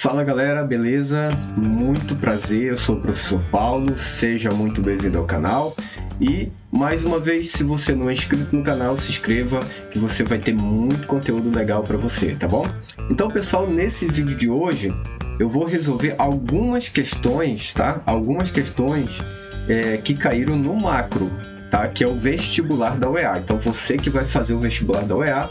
Fala galera, beleza? Muito prazer, eu sou o professor Paulo, seja muito bem-vindo ao canal e mais uma vez, se você não é inscrito no canal, se inscreva que você vai ter muito conteúdo legal para você, tá bom? Então pessoal, nesse vídeo de hoje eu vou resolver algumas questões, tá? Algumas questões que caíram no macro, tá? Que é o vestibular da UEA. Então você que vai fazer o vestibular da UEA,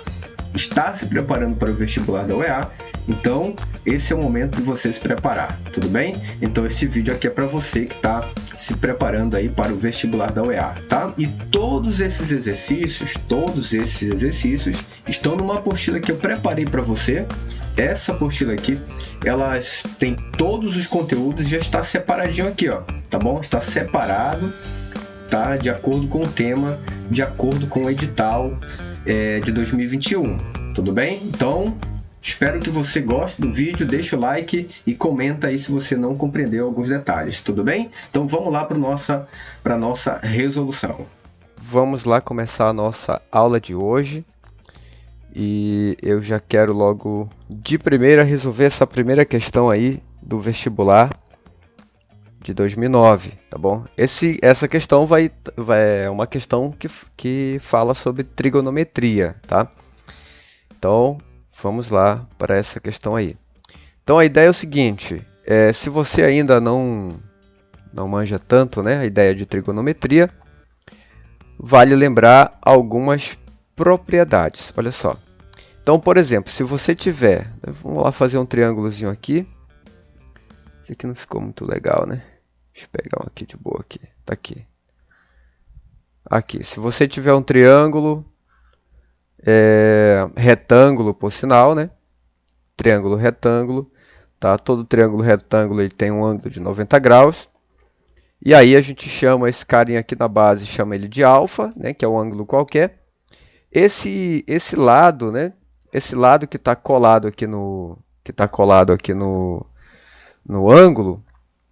está se preparando para o vestibular da UEA, então esse é o momento de você se preparar, tudo bem? Então esse vídeo aqui é para você que está se preparando aí para o vestibular da UEA, tá? E todos esses exercícios estão numa apostila que eu preparei para você. Essa apostila aqui, ela tem todos os conteúdos, já está separadinho aqui, ó, tá bom? Está separado, tá? De acordo com o tema, de acordo com o edital de 2021, tudo bem? Então, espero que você goste do vídeo, deixa o like e comenta aí se você não compreendeu alguns detalhes, tudo bem? Então vamos lá para nossa resolução. Vamos lá começar a nossa aula de hoje e eu já quero logo de primeira resolver essa primeira questão aí do vestibular de 2009, tá bom? Essa questão é uma questão que fala sobre trigonometria, tá? Então, vamos lá para essa questão aí. Então, a ideia é o seguinte, se você ainda não manja tanto, né, a ideia de trigonometria, vale lembrar algumas propriedades, olha só. Então, por exemplo, se você tiver, vamos lá fazer um triângulozinho aqui. Esse aqui não ficou muito legal, né? Deixa eu pegar um aqui de boa aqui. Tá aqui. Aqui. Se você tiver um triângulo retângulo, por sinal, né? Triângulo retângulo, tá? Todo triângulo retângulo ele tem um ângulo de 90 graus. E aí a gente chama esse carinha aqui na base, chama ele de alfa, né? Que é um ângulo qualquer. Esse lado, né? Esse lado que está colado aqui no ângulo,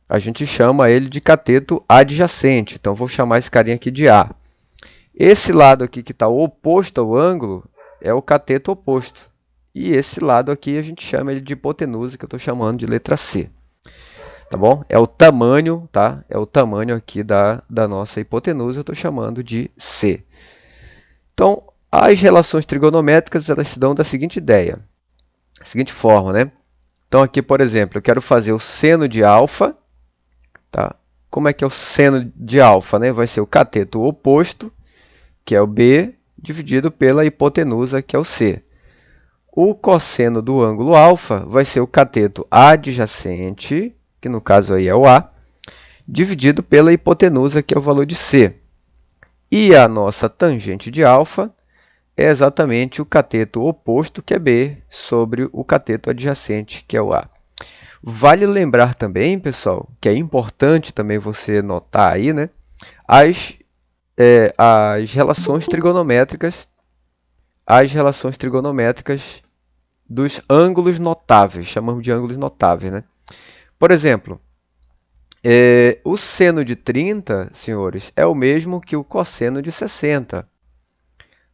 a gente chama ele de cateto adjacente. Então, vou chamar esse carinha aqui de A. Esse lado aqui que está oposto ao ângulo é o cateto oposto. E esse lado aqui a gente chama ele de hipotenusa, que eu estou chamando de letra C. Tá bom? É o tamanho, tá? É o tamanho aqui da nossa hipotenusa, eu estou chamando de C. Então, as relações trigonométricas elas se dão da seguinte ideia, da seguinte forma, né? Então, aqui, por exemplo, eu quero fazer o seno de alfa. Tá? Como é que é o seno de alfa? Né? Vai ser o cateto oposto, que é o B, dividido pela hipotenusa, que é o C. O cosseno do ângulo alfa vai ser o cateto adjacente, que no caso aí é o A, dividido pela hipotenusa, que é o valor de C. E a nossa tangente de alfa é exatamente o cateto oposto, que é B, sobre o cateto adjacente, que é o A. Vale lembrar também, pessoal, que é importante também você notar aí, né, as relações trigonométricas dos ângulos notáveis, chamamos de ângulos notáveis, né? Por exemplo, o seno de 30, senhores, é o mesmo que o cosseno de 60.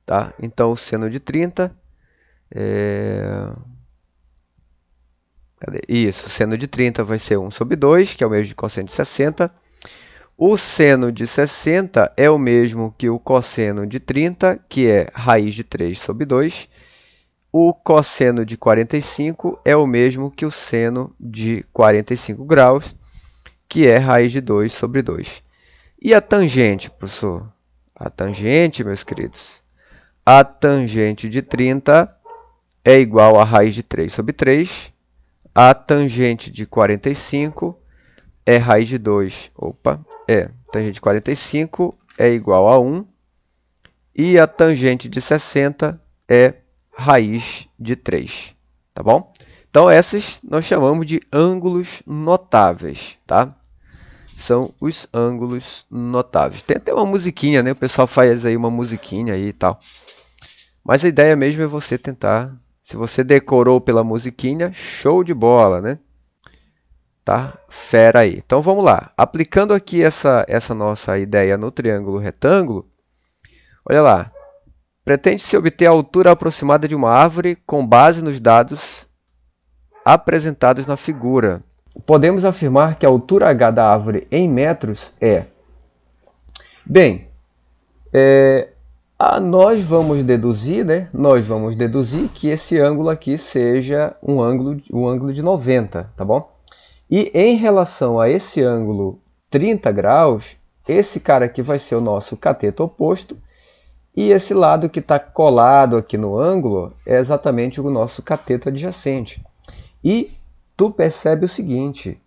Tá? Então, o seno de 30 Isso, o seno de 30 vai ser 1 sobre 2, que é o mesmo de cosseno de 60. O seno de 60 é o mesmo que o cosseno de 30, que é raiz de 3 sobre 2. O cosseno de 45 é o mesmo que o seno de 45 graus, que é raiz de 2 sobre 2. E a tangente, professor? A tangente, meus queridos, a tangente de 30 é igual a raiz de 3 sobre 3. A tangente de 45 é raiz de 2. Tangente de 45 é igual a 1. E a tangente de 60 é raiz de 3. Tá bom? Então, essas nós chamamos de ângulos notáveis, tá? São os ângulos notáveis. Tem até uma musiquinha, né? O pessoal faz aí uma musiquinha aí e tal. Mas a ideia mesmo é você tentar. Se você decorou pela musiquinha, show de bola, né? Tá? Fera aí. Então, vamos lá. Aplicando aqui essa nossa ideia no triângulo retângulo, olha lá. Pretende-se obter a altura aproximada de uma árvore com base nos dados apresentados na figura. Podemos afirmar que a altura H da árvore em metros é... Bem, nós vamos deduzir, né? Nós vamos deduzir que esse ângulo aqui seja um ângulo de 90, tá bom? E em relação a esse ângulo 30 graus, esse cara aqui vai ser o nosso cateto oposto, e esse lado que está colado aqui no ângulo é exatamente o nosso cateto adjacente. E tu percebe o seguinte,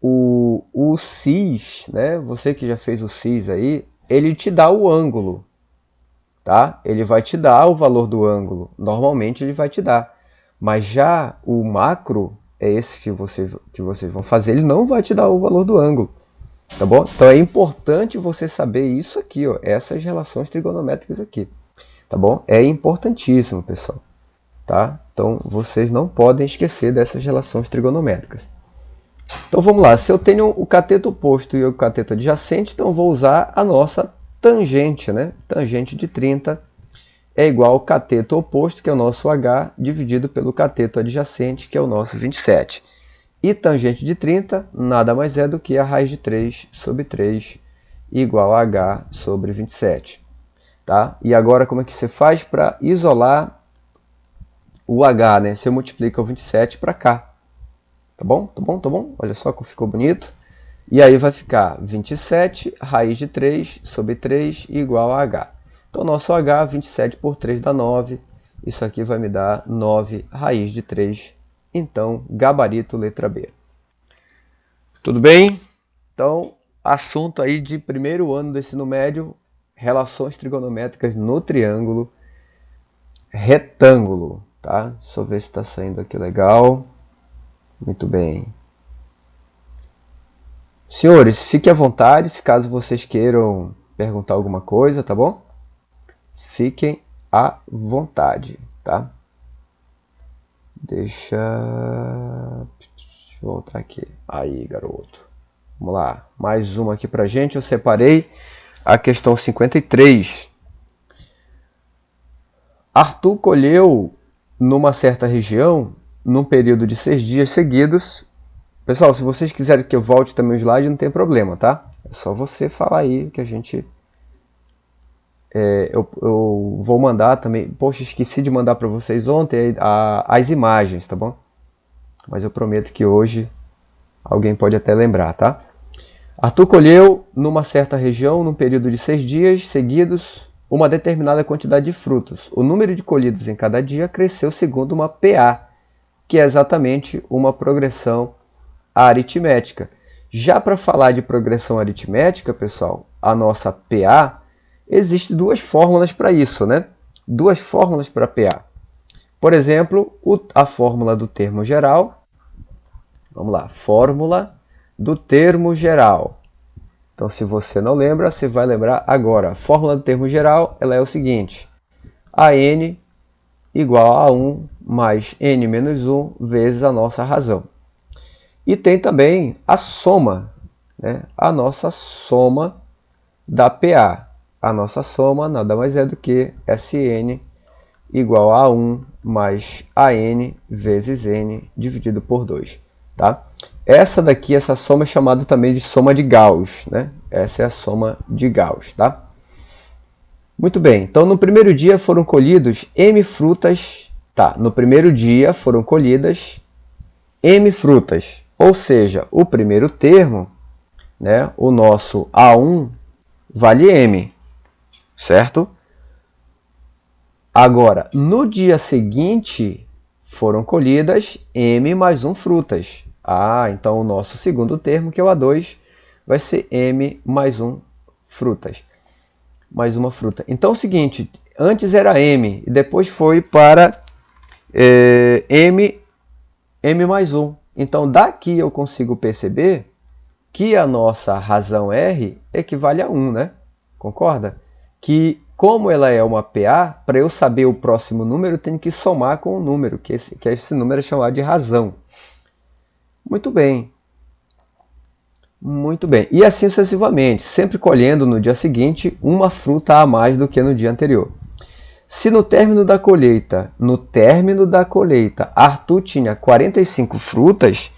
o cis, né? Você que já fez o cis aí, ele te dá o ângulo, tá? Ele vai te dar o valor do ângulo, normalmente ele vai te dar. Mas já o macro, é esse que vocês vão fazer, ele não vai te dar o valor do ângulo, tá bom? Então é importante você saber isso aqui, ó, essas relações trigonométricas aqui, tá bom? É importantíssimo, pessoal, tá? Então vocês não podem esquecer dessas relações trigonométricas. Então vamos lá, se eu tenho o cateto oposto e o cateto adjacente, então eu vou usar a nossa tangente, né? Tangente de 30 é igual ao cateto oposto, que é o nosso H, dividido pelo cateto adjacente, que é o nosso 27. E tangente de 30 nada mais é do que a raiz de 3 sobre 3 igual a H sobre 27. Tá? E agora como é que você faz para isolar o H, né? Você multiplica o 27 para cá. Tá bom? Tá bom? Tá bom? Olha só como ficou bonito. E aí vai ficar 27 raiz de 3 sobre 3 igual a H. Então, nosso H, 27 por 3 dá 9. Isso aqui vai me dar 9 raiz de 3. Então, gabarito letra B. Tudo bem? Então, assunto aí de primeiro ano do ensino médio, relações trigonométricas no triângulo retângulo. Tá? Deixa eu ver se está saindo aqui legal. Muito bem. Senhores, fiquem à vontade, se caso vocês queiram perguntar alguma coisa, tá bom? Fiquem à vontade, tá? Deixa eu voltar aqui. Aí, garoto. Vamos lá. Mais uma aqui pra gente. Eu separei a questão 53. Arthur colheu numa certa região, num período de 6 dias seguidos. Pessoal, se vocês quiserem que eu volte também o slide, não tem problema, tá? É só você falar aí que a gente... eu vou mandar também... Poxa, esqueci de mandar para vocês ontem as imagens, tá bom? Mas eu prometo que hoje alguém pode até lembrar, tá? Arthur colheu numa certa região, num período de 6 dias seguidos, uma determinada quantidade de frutos. O número de colhidos em cada dia cresceu segundo uma PA, que é exatamente uma progressão aritmética. Já para falar de progressão aritmética, pessoal, a nossa PA, existem duas fórmulas para isso, né? Duas fórmulas para PA. Por exemplo, a fórmula do termo geral. Vamos lá, fórmula do termo geral. Então, se você não lembra, você vai lembrar agora. A fórmula do termo geral ela é o seguinte. AN igual a 1 mais N menos 1 vezes a nossa razão. E tem também a soma, né? A nossa soma da PA. A nossa soma nada mais é do que SN igual a 1 mais AN vezes N dividido por 2. Tá? Essa soma é chamada também de soma de Gauss, né? Essa é a soma de Gauss, tá? Muito bem, então no primeiro dia foram colhidos M frutas, tá? No primeiro dia foram colhidas M frutas, ou seja, o primeiro termo, né? O nosso A1 vale M, certo? Agora, no dia seguinte foram colhidas M mais 1 frutas. Então o nosso segundo termo, que é o A2, vai ser M mais 1 frutas. Mais uma fruta. Então é o seguinte, antes era M, e depois foi para M mais 1. Então daqui eu consigo perceber que a nossa razão R equivale a 1, né? Concorda? Que como ela é uma PA, para eu saber o próximo número, eu tenho que somar com o número, que esse número é chamado de razão. Muito bem. Muito bem. E assim sucessivamente, sempre colhendo no dia seguinte uma fruta a mais do que no dia anterior. Se no término da colheita, Arthur tinha 45 frutas,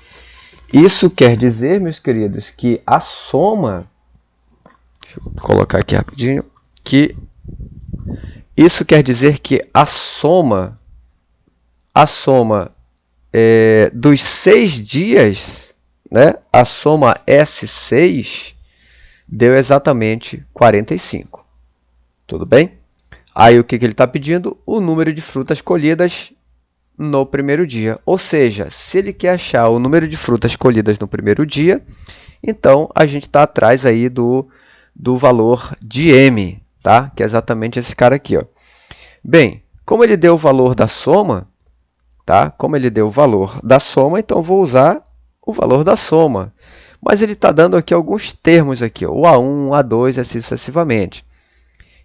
isso quer dizer, meus queridos, que a soma, deixa eu colocar aqui rapidinho, isso quer dizer que a soma dos 6 dias, né, a soma S6, deu exatamente 45. Tudo bem? Aí o que ele está pedindo? O número de frutas colhidas no primeiro dia. Ou seja, se ele quer achar o número de frutas colhidas no primeiro dia, então a gente está atrás aí do valor de M, tá? Que é exatamente esse cara aqui, ó. Bem, como ele deu o valor da soma, tá? Como ele deu o valor da soma, então eu vou usar o valor da soma. Mas ele está dando aqui alguns termos aqui, ó, o A1, A2 e assim sucessivamente.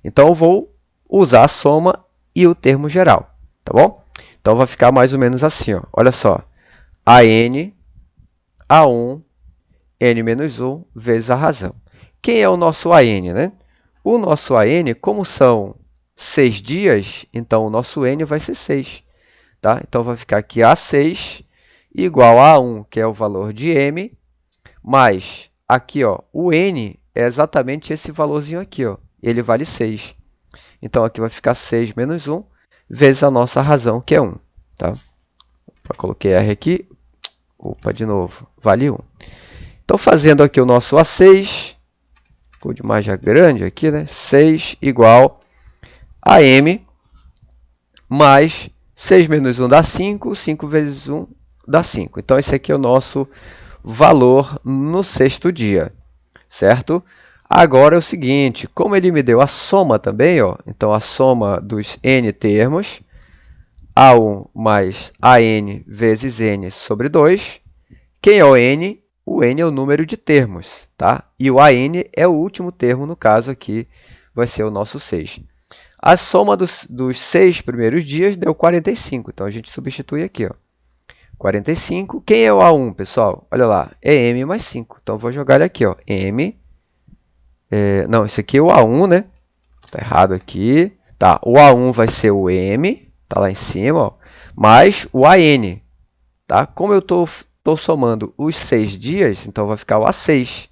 Então eu vou usar a soma e o termo geral, tá bom? Então vai ficar mais ou menos assim, ó. Olha só, AN, A1, N-1 vezes a razão. Quem é o nosso AN, né? O nosso AN, como são 6 dias, então o nosso N vai ser 6. Tá? Então vai ficar aqui A6 igual a A1, que é o valor de M, mais aqui, ó, o N é exatamente esse valorzinho aqui, ó, ele vale 6. Então aqui vai ficar 6 menos 1 vezes a nossa razão, que é 1. Tá? Coloquei R aqui, opa, de novo, vale 1. Então fazendo aqui o nosso A6, vou de margem grande aqui, né? 6 igual a M mais 6 menos 1 dá 5, 5 vezes 1 dá 5. Então, esse aqui é o nosso valor no 6º dia, certo? Agora é o seguinte, como ele me deu a soma também, ó, então a soma dos N termos, A1 mais AN vezes N sobre 2. Quem é o N? O N é o número de termos, tá? E o AN é o último termo, no caso aqui vai ser o nosso 6. A soma dos 6 primeiros dias deu 45, então a gente substitui aqui, ó. 45. Quem é o A1, pessoal? Olha lá, é M mais 5. Então, eu vou jogar ele aqui, ó. M. Não, esse aqui é o A1, né? Tá errado aqui. Tá, o A1 vai ser o M, tá lá em cima, ó, mais o AN. Tá? Como eu tô somando os 6 dias, então vai ficar o A6.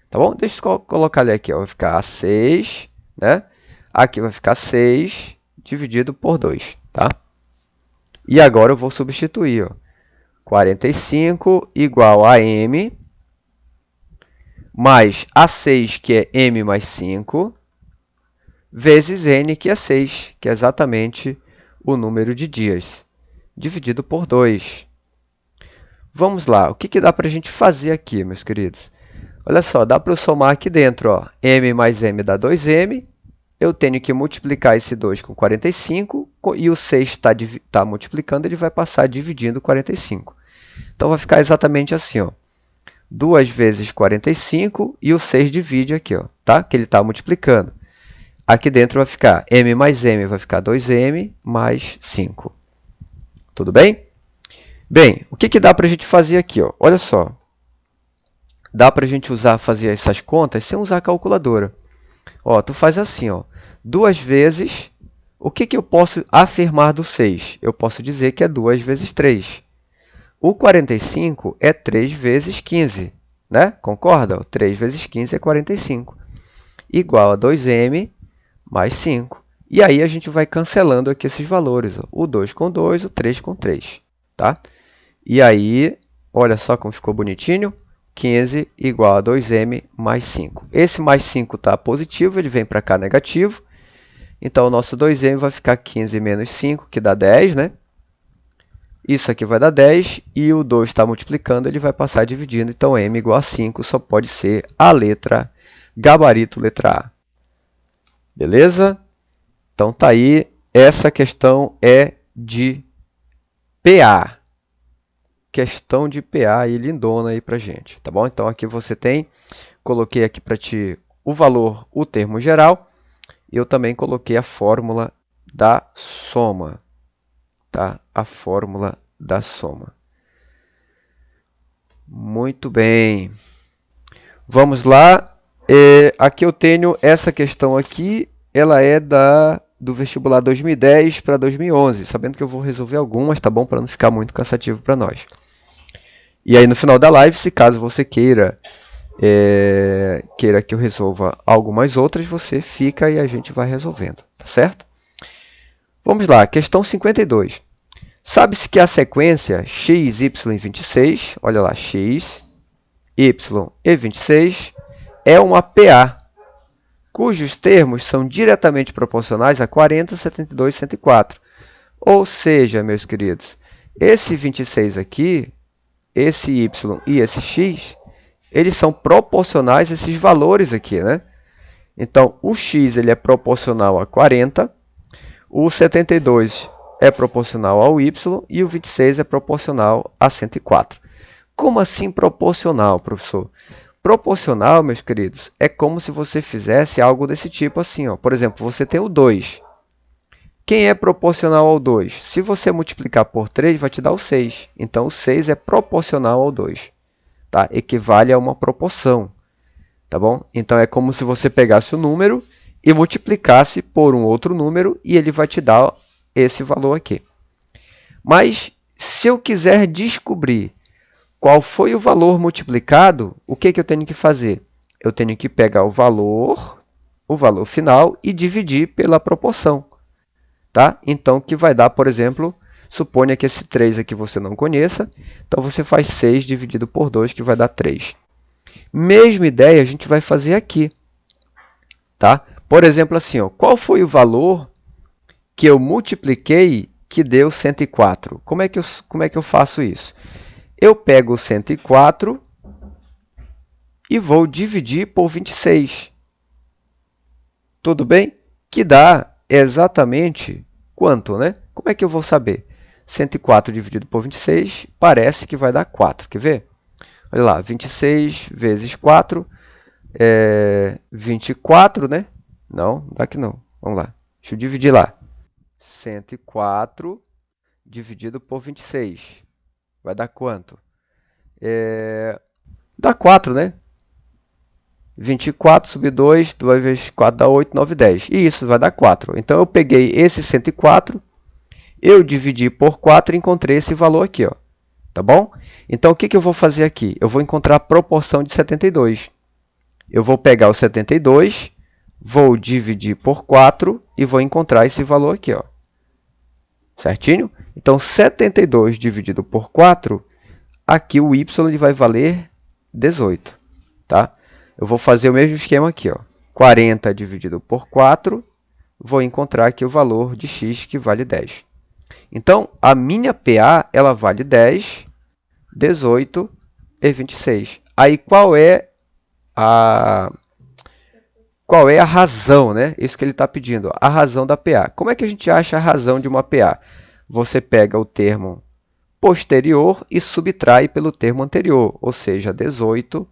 Tá bom? Deixa eu colocar ele aqui, ó. Vai ficar A6, né? Aqui vai ficar 6 dividido por 2, tá? E agora eu vou substituir, ó. 45 igual a M mais A6, que é M mais 5, vezes N, que é 6, que é exatamente o número de dias, dividido por 2. Vamos lá, o que dá para a gente fazer aqui, meus queridos? Olha só, dá para eu somar aqui dentro, ó, M mais M dá 2M, eu tenho que multiplicar esse 2 com 45, e o 6 está multiplicando, ele vai passar dividindo 45. Então, vai ficar exatamente assim, ó, 2 vezes 45, e o 6 divide aqui, ó, tá? Que ele está multiplicando. Aqui dentro vai ficar M mais M, vai ficar 2M mais 5. Tudo bem? Bem, o que dá para a gente fazer aqui, ó? Olha só, dá para a gente fazer essas contas sem usar a calculadora. Ó, tu faz assim, ó, 2 vezes, o que eu posso afirmar do 6? Eu posso dizer que é 2 vezes 3. O 45 é 3 vezes 15, né? Concorda? 3 vezes 15 é 45, igual a 2M mais 5. E aí a gente vai cancelando aqui esses valores, ó, o 2 com 2, o 3 com 3, tá? E aí, olha só como ficou bonitinho, 15 igual a 2M mais 5. Esse mais 5 está positivo, ele vem para cá negativo. Então, o nosso 2M vai ficar 15 menos 5, que dá 10, né? Isso aqui vai dar 10, e o 2 está multiplicando, ele vai passar dividindo. Então, M igual a 5, só pode ser a letra gabarito, letra A. Beleza? Então, tá aí. Essa questão é de PA. Questão de PA aí, lindona aí pra gente, tá bom? Então, aqui você tem, coloquei aqui para ti o valor, o termo geral, e eu também coloquei a fórmula da soma, tá? A fórmula da soma. Muito bem. Vamos lá. Aqui eu tenho essa questão aqui, ela é do vestibular 2010 para 2011, sabendo que eu vou resolver algumas, tá bom? Para não ficar muito cansativo para nós. E aí no final da live, se caso você queira que eu resolva algumas outras, você fica e a gente vai resolvendo, tá certo? Vamos lá, questão 52. Sabe-se que a sequência x, y e 26, olha lá, x, y e 26, é uma PA, cujos termos são diretamente proporcionais a 40, 72 e 104. Ou seja, meus queridos, esse 26 aqui, esse y e esse x, eles são proporcionais a esses valores aqui, né? Então, o x ele é proporcional a 40, o 72 é proporcional ao y e o 26 é proporcional a 104. Como assim proporcional, professor? Proporcional, meus queridos, é como se você fizesse algo desse tipo assim, ó. Por exemplo, você tem o 2. Quem é proporcional ao 2? Se você multiplicar por 3, vai te dar o 6. Então, o 6 é proporcional ao 2. Tá? Equivale a uma proporção. Tá bom? Então, é como se você pegasse o número e multiplicasse por um outro número e ele vai te dar esse valor aqui. Mas, se eu quiser descobrir qual foi o valor multiplicado, o que eu tenho que fazer? Eu tenho que pegar o valor final, e dividir pela proporção. Tá? Então, que vai dar, por exemplo, suponha que esse 3 aqui você não conheça, então você faz 6 dividido por 2, que vai dar 3. Mesma ideia a gente vai fazer aqui. Tá? Por exemplo, assim, ó, qual foi o valor que eu multipliquei que deu 104? Como é que eu faço isso? Eu pego o 104 e vou dividir por 26. Tudo bem? Que dá exatamente quanto, né? Como é que eu vou saber? 104 dividido por 26 parece que vai dar 4. Quer ver? Olha lá, 26 vezes 4 é 24, né? Não, dá que não. Vamos lá. Deixa eu dividir lá. 104 dividido por 26. Vai dar quanto? Dá 4, né? 24 sobre 2, 2 vezes 4 dá 8, 9, 10. E isso vai dar 4. Então, eu peguei esse 104, eu dividi por 4 e encontrei esse valor aqui. Ó. Tá bom? Então, o que eu vou fazer aqui? Eu vou encontrar a proporção de 72. Eu vou pegar o 72, vou dividir por 4 e vou encontrar esse valor aqui. Ó. Certinho? Então, 72 dividido por 4, aqui o y ele vai valer 18. Tá? Eu vou fazer o mesmo esquema aqui. Ó. 40 dividido por 4, vou encontrar aqui o valor de x, que vale 10. Então, a minha PA ela vale 10, 18 e 26. Aí, qual é a razão, né? Isso que ele está pedindo, a razão da PA. Como é que a gente acha a razão de uma PA? Você pega o termo posterior e subtrai pelo termo anterior, ou seja, 18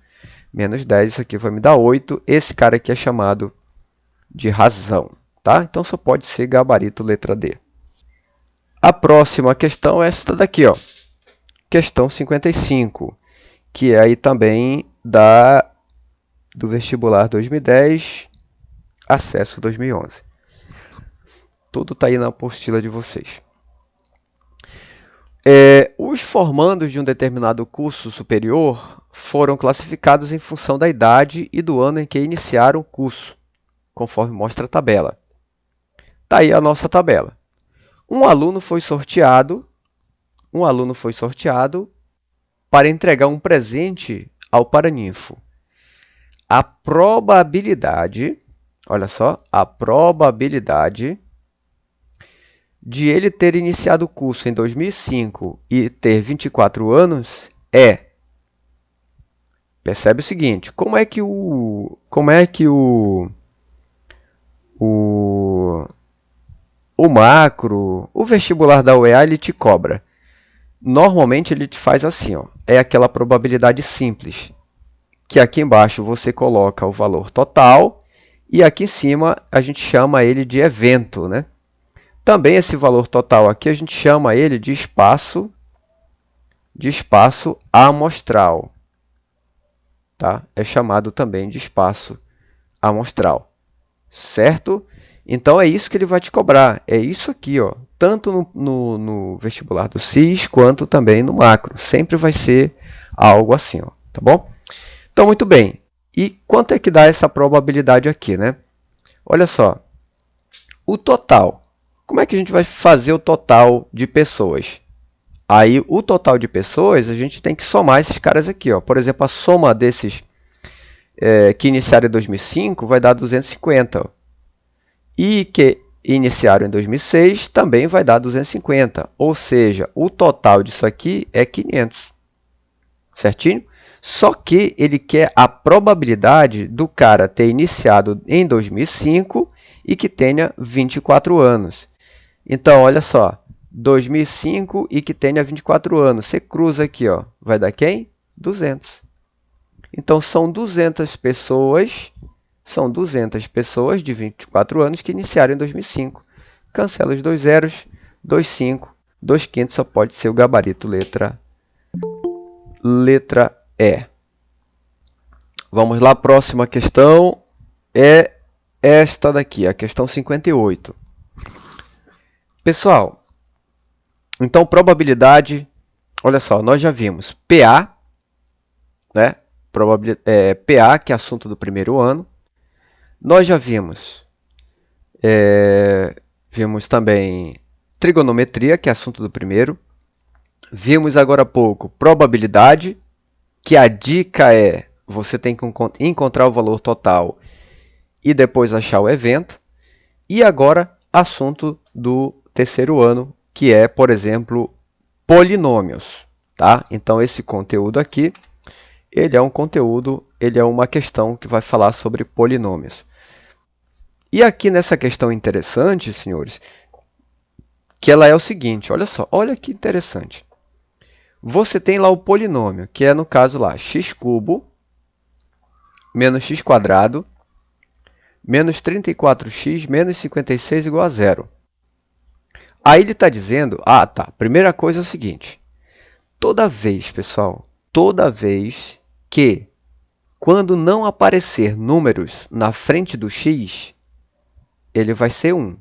menos 10, isso aqui vai me dar 8. Esse cara aqui é chamado de razão. Tá? Então, só pode ser gabarito letra D. A próxima questão é esta daqui, ó. Questão 55, que é aí também do vestibular 2010, acesso 2011. Tudo está aí na apostila de vocês. Os formandos de um determinado curso superior foram classificados em função da idade e do ano em que iniciaram o curso, conforme mostra a tabela. Está aí a nossa tabela. Um aluno foi sorteado para entregar um presente ao paraninfo. A probabilidade, olha só, a probabilidade de ele ter iniciado o curso em 2005 e ter 24 anos é... Percebe o seguinte, como é que o macro, o vestibular da UEA, ele te cobra? Normalmente ele te faz assim, ó, é aquela probabilidade simples, que aqui embaixo você coloca o valor total e aqui em cima a gente chama ele de evento, né? Também esse valor total aqui a gente chama ele de espaço amostral. Tá? É chamado também de espaço amostral. Certo? Então é isso que ele vai te cobrar, é isso aqui, ó, tanto no vestibular do CIS quanto também no macro. Sempre vai ser algo assim, ó, tá bom? Então, muito bem. E quanto é que dá essa probabilidade aqui, né? Olha só, o total. Como é que a gente vai fazer o total de pessoas? Aí, o total de pessoas, a gente tem que somar esses caras aqui, ó. Por exemplo, a soma desses que iniciaram em 2005 vai dar 250, ó. E que iniciaram em 2006 também vai dar 250. Ou seja, o total disso aqui é 500. Certinho? Só que ele quer a probabilidade do cara ter iniciado em 2005 e que tenha 24 anos. Então, olha só, 2005 e que tenha 24 anos. Você cruza aqui, ó, vai dar quem? 200. Então, são 200 pessoas de 24 anos que iniciaram em 2005. Cancela os 2 zeros, 2 5, 2 quintos só pode ser o gabarito letra E. Vamos lá, próxima questão é esta daqui, a questão 58. Pessoal, então probabilidade, olha só, nós já vimos PA, né? PA, que é assunto do primeiro ano. Nós já vimos também trigonometria, que é assunto do primeiro. Vimos agora há pouco probabilidade, que a dica é você tem que encontrar o valor total e depois achar o evento. E agora, assunto do terceiro ano, que é, por exemplo, polinômios. Tá? Então, esse conteúdo aqui, ele é uma questão que vai falar sobre polinômios. E aqui nessa questão interessante, senhores, que ela é o seguinte, olha só, olha que interessante. Você tem lá o polinômio, que é no caso lá, x³ menos x² menos 34x menos 56 igual a 0. Aí ele está dizendo, primeira coisa é o seguinte, toda vez, pessoal, toda vez que quando não aparecer números na frente do x, ele vai ser 1.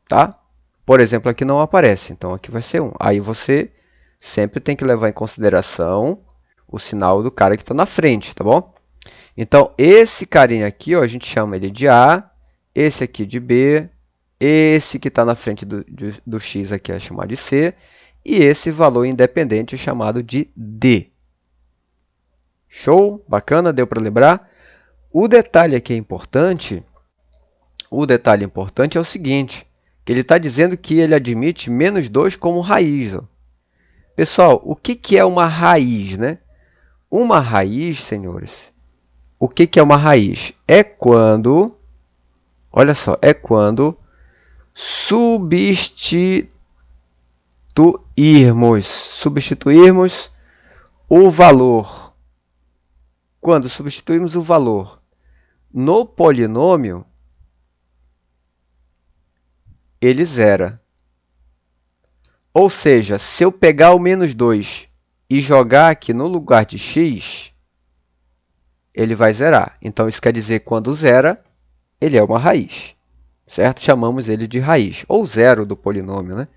Tá? Por exemplo, aqui não aparece, então aqui vai ser 1. Aí você sempre tem que levar em consideração o sinal do cara que está na frente, tá bom? Então, esse carinha aqui, ó, a gente chama ele de A, esse aqui de B, esse que está na frente do x aqui é chamado de C, e esse valor independente é chamado de D. Show? Bacana? Deu para lembrar? O detalhe aqui importante é o seguinte, que ele está dizendo que ele admite menos 2 como raiz. Ó. Pessoal, o que é uma raiz, né? Uma raiz, senhores, o que é uma raiz? É quando, olha só, é quando substituirmos o valor. Quando substituímos o valor no polinômio, ele zera. Ou seja, se eu pegar o menos 2 e jogar aqui no lugar de x, ele vai zerar. Então, isso quer dizer que quando zera, ele é uma raiz. Certo? Chamamos ele de raiz. Ou zero do polinômio, né?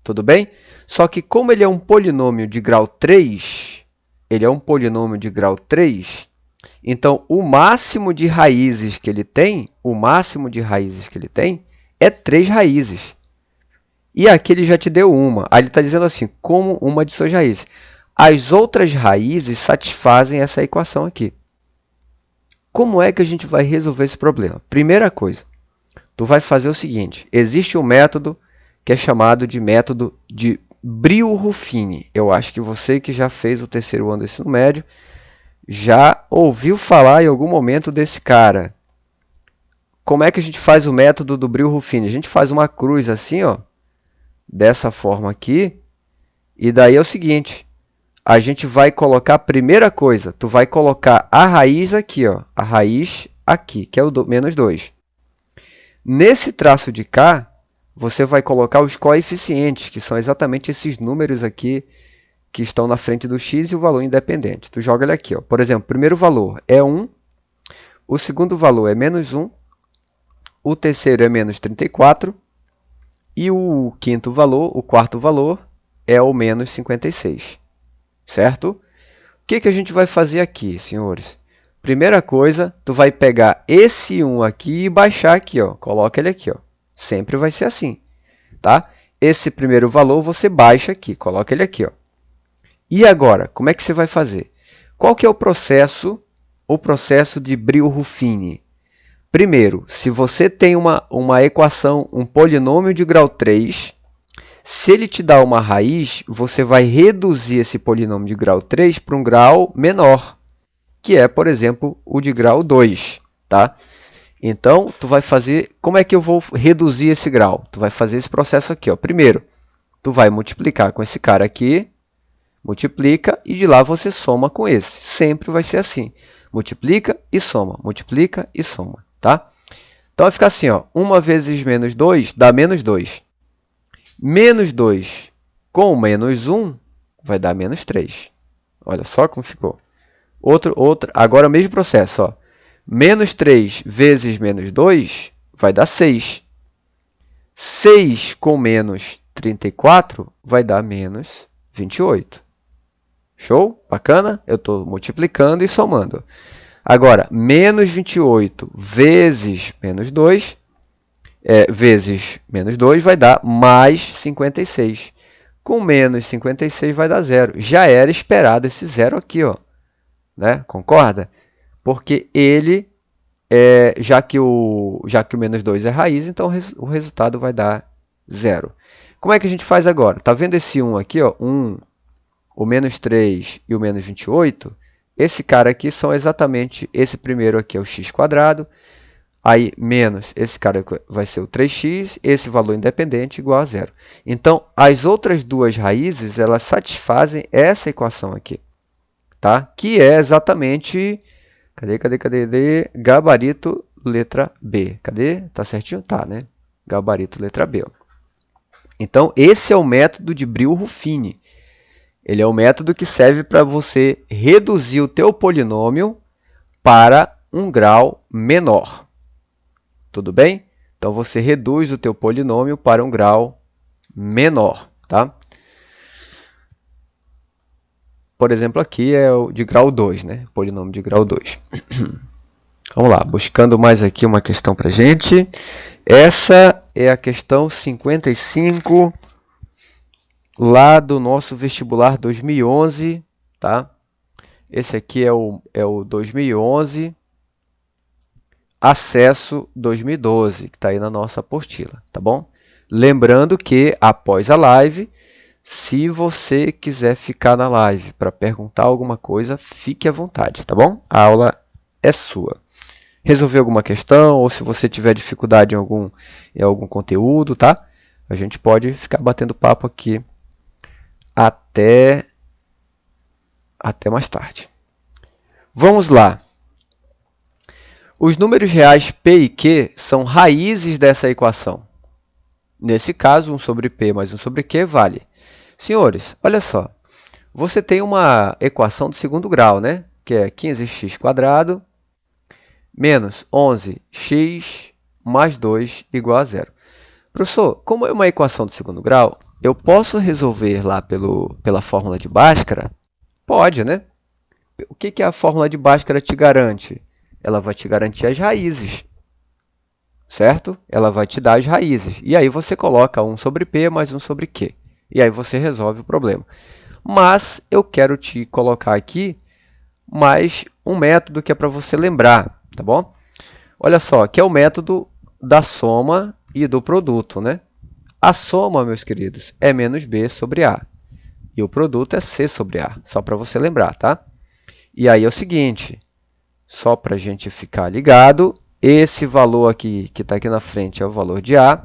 Tudo bem? Só que como ele é um polinômio de grau 3, então o máximo de raízes que ele tem, é 3 raízes. E aqui ele já te deu uma. Aí ele está dizendo assim, como uma de suas raízes. As outras raízes satisfazem essa equação aqui. Como é que a gente vai resolver esse problema? Primeira coisa, tu vai fazer o seguinte. Existe um método que é chamado de método de Brio-Ruffini. Eu acho que você que já fez o terceiro ano do ensino médio já ouviu falar em algum momento desse cara. Como é que a gente faz o método do Brio-Ruffini? A gente faz uma cruz assim, ó, dessa forma aqui, e daí é o seguinte, a gente vai colocar a primeira coisa, tu vai colocar a raiz aqui, ó, a raiz aqui, que é o menos 2. Nesse traço de cá, você vai colocar os coeficientes, que são exatamente esses números aqui que estão na frente do x e o valor independente. Tu joga ele aqui, ó. Por exemplo, o primeiro valor é 1, o segundo valor é menos 1, o terceiro é menos 34 e o quarto valor é o menos 56, certo? O que a gente vai fazer aqui, senhores? Primeira coisa, tu vai pegar esse 1 aqui e baixar aqui, ó. Coloca ele aqui, ó. Sempre vai ser assim, tá? Esse primeiro valor você baixa aqui, coloca ele aqui, ó. E agora, como é que você vai fazer? Qual que é o processo de Brillouin-Ruffini? Primeiro, se você tem uma equação, um polinômio de grau 3, se ele te dá uma raiz, você vai reduzir esse polinômio de grau 3 para um grau menor, que é, por exemplo, o de grau 2, tá? Então, tu vai fazer, como é que eu vou reduzir esse grau? Tu vai fazer esse processo aqui, ó. Primeiro, tu vai multiplicar com esse cara aqui, multiplica e de lá você soma com esse. Sempre vai ser assim. Multiplica e soma, tá? Então vai ficar assim, ó, 1 vezes menos 2 dá menos 2. Menos 2 com menos 1 vai dar menos 3. Olha só como ficou. Agora o mesmo processo, ó. Menos 3 vezes menos 2 vai dar 6. 6 com menos 34 vai dar menos 28. Show? Bacana? Eu estou multiplicando e somando. Agora, menos 28 vezes menos 2, vezes menos 2 vai dar mais 56. Com menos 56 vai dar 0. Já era esperado esse 0 aqui, ó. Né? Concorda? Porque ele, já que o menos 2 é raiz, então o resultado vai dar 0. Como é que a gente faz agora? Está vendo esse 1 aqui? Ó? 1, o menos 3 e o menos 28? Esse cara aqui são exatamente, esse primeiro aqui é o x², aí menos esse cara vai ser o 3x, esse valor independente igual a 0. Então, as outras duas raízes, elas satisfazem essa equação aqui, tá? Que é exatamente, cadê? Gabarito letra B. Cadê? Tá certinho? Tá, né? Gabarito letra B. Ó. Então, esse é o método de Brillouin-Ruffini. Ele é o método que serve para você reduzir o teu polinômio para um grau menor. Tudo bem? Então, você reduz o teu polinômio para um grau menor, tá? Por exemplo, aqui é o de grau 2, né? Polinômio de grau 2. Vamos lá, buscando mais aqui uma questão para a gente. Essa é a questão 55, lá do nosso vestibular 2011, tá? Esse aqui é o 2011, acesso 2012, que está aí na nossa apostila, tá bom? Lembrando que, após a live, se você quiser ficar na live para perguntar alguma coisa, fique à vontade, tá bom? A aula é sua. Resolver alguma questão, ou se você tiver dificuldade em algum conteúdo, tá? A gente pode ficar batendo papo aqui até mais tarde. Vamos lá. Os números reais P e Q são raízes dessa equação. Nesse caso, 1 sobre P mais 1 sobre Q vale. Senhores, olha só. Você tem uma equação do segundo grau, né? Que é 15x² menos 11x mais 2 igual a 0. Professor, como é uma equação do segundo grau, eu posso resolver lá pela fórmula de Bhaskara? Pode, né? O que a fórmula de Bhaskara te garante? Ela vai te garantir as raízes, certo? Ela vai te dar as raízes. E aí você coloca 1 sobre P mais 1 sobre Q. E aí você resolve o problema. Mas eu quero te colocar aqui mais um método que é para você lembrar, tá bom? Olha só, que é o método da soma e do produto, né? A soma, meus queridos, é menos B sobre A. E o produto é C sobre A, só para você lembrar, tá? E aí é o seguinte, só para a gente ficar ligado, esse valor aqui que está aqui na frente é o valor de A,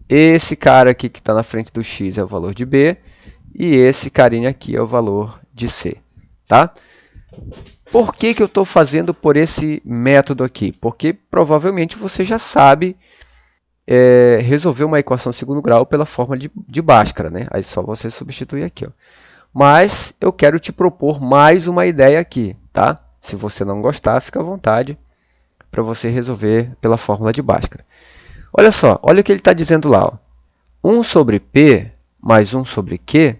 esse cara aqui que está na frente do X é o valor de B, e esse carinha aqui é o valor de C, tá? Por que eu estou fazendo por esse método aqui? Porque provavelmente você já sabe resolver uma equação de segundo grau pela fórmula de Bhaskara, né? Aí só você substituir aqui, ó. Mas eu quero te propor mais uma ideia aqui, tá? Se você não gostar, fica à vontade, para você resolver pela fórmula de Bhaskara. Olha só, olha o que ele está dizendo lá. Ó. 1 sobre P mais 1 sobre Q,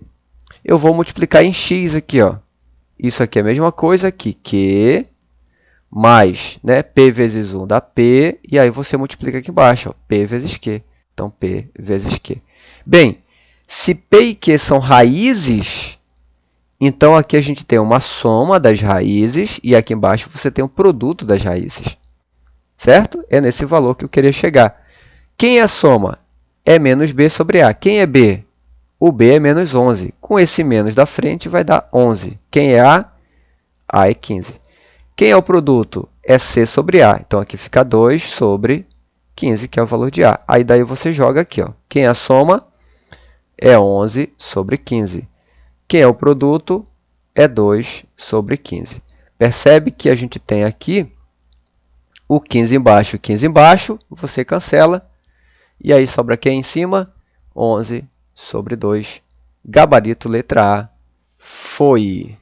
eu vou multiplicar em x aqui. Ó. Isso aqui é a mesma coisa que Q mais, né, P vezes 1 dá P, e aí você multiplica aqui embaixo, ó, P vezes Q. Então, P vezes Q. Bem, se P e Q são raízes, então aqui a gente tem uma soma das raízes, e aqui embaixo você tem um produto das raízes. Certo? É nesse valor que eu queria chegar. Quem é a soma? É menos B sobre A. Quem é B? O B é menos 11. Com esse menos da frente vai dar 11. Quem é A? A é 15. Quem é o produto? É C sobre A. Então, aqui fica 2 sobre 15, que é o valor de A. Aí, daí você joga aqui. Ó. Quem é a soma? É 11 sobre 15. Quem é o produto? É 2 sobre 15. Percebe que a gente tem aqui o 15 embaixo e 15 embaixo. Você cancela. E aí, sobra quem em cima? 11 sobre 2. Gabarito, letra A. Foi.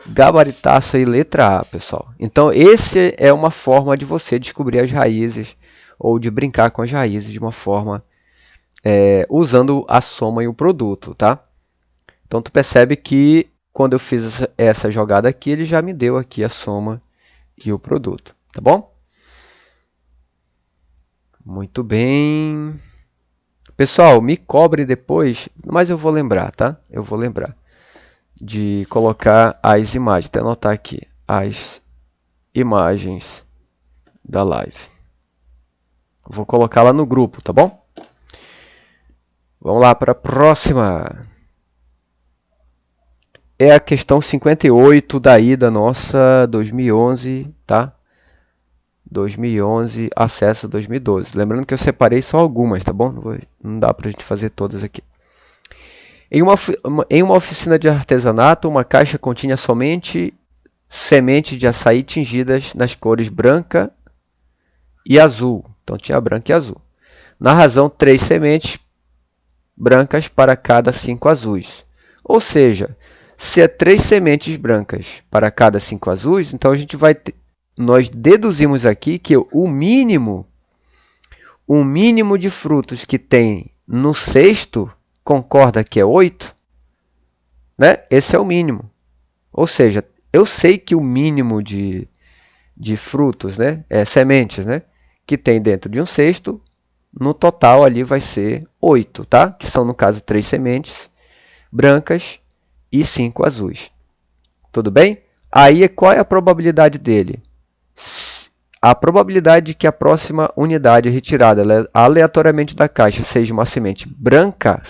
Gabaritaço aí, letra A, pessoal. Então, esse é uma forma de você descobrir as raízes ou de brincar com as raízes de uma forma usando a soma e o produto, tá? Então, tu percebe que quando eu fiz essa jogada aqui, ele já me deu aqui a soma e o produto, tá bom? Muito bem. Pessoal, me cobre depois, mas eu vou lembrar, tá? Eu vou lembrar de colocar as imagens, até anotar aqui, as imagens da live. Vou colocar lá no grupo, tá bom? Vamos lá para a próxima. É a questão 58 daí da nossa 2011, tá? 2011, acesso 2012. Lembrando que eu separei só algumas, tá bom? Não dá para a gente fazer todas aqui. Em uma oficina de artesanato, uma caixa continha somente sementes de açaí tingidas nas cores branca e azul. Então, tinha branca e azul. Na razão, 3 sementes brancas para cada 5 azuis. Ou seja, se é 3 sementes brancas para cada 5 azuis, então a gente vai nós deduzimos aqui que o mínimo de frutos que tem no cesto, concorda que é 8? Né? Esse é o mínimo. Ou seja, eu sei que o mínimo de frutos, né, sementes, né, que tem dentro de um cesto, no total ali vai ser 8, tá? Que são, no caso, 3 sementes brancas e 5 azuis. Tudo bem? Aí, qual é a probabilidade dele? A probabilidade de que a próxima unidade retirada aleatoriamente da caixa seja uma semente branca,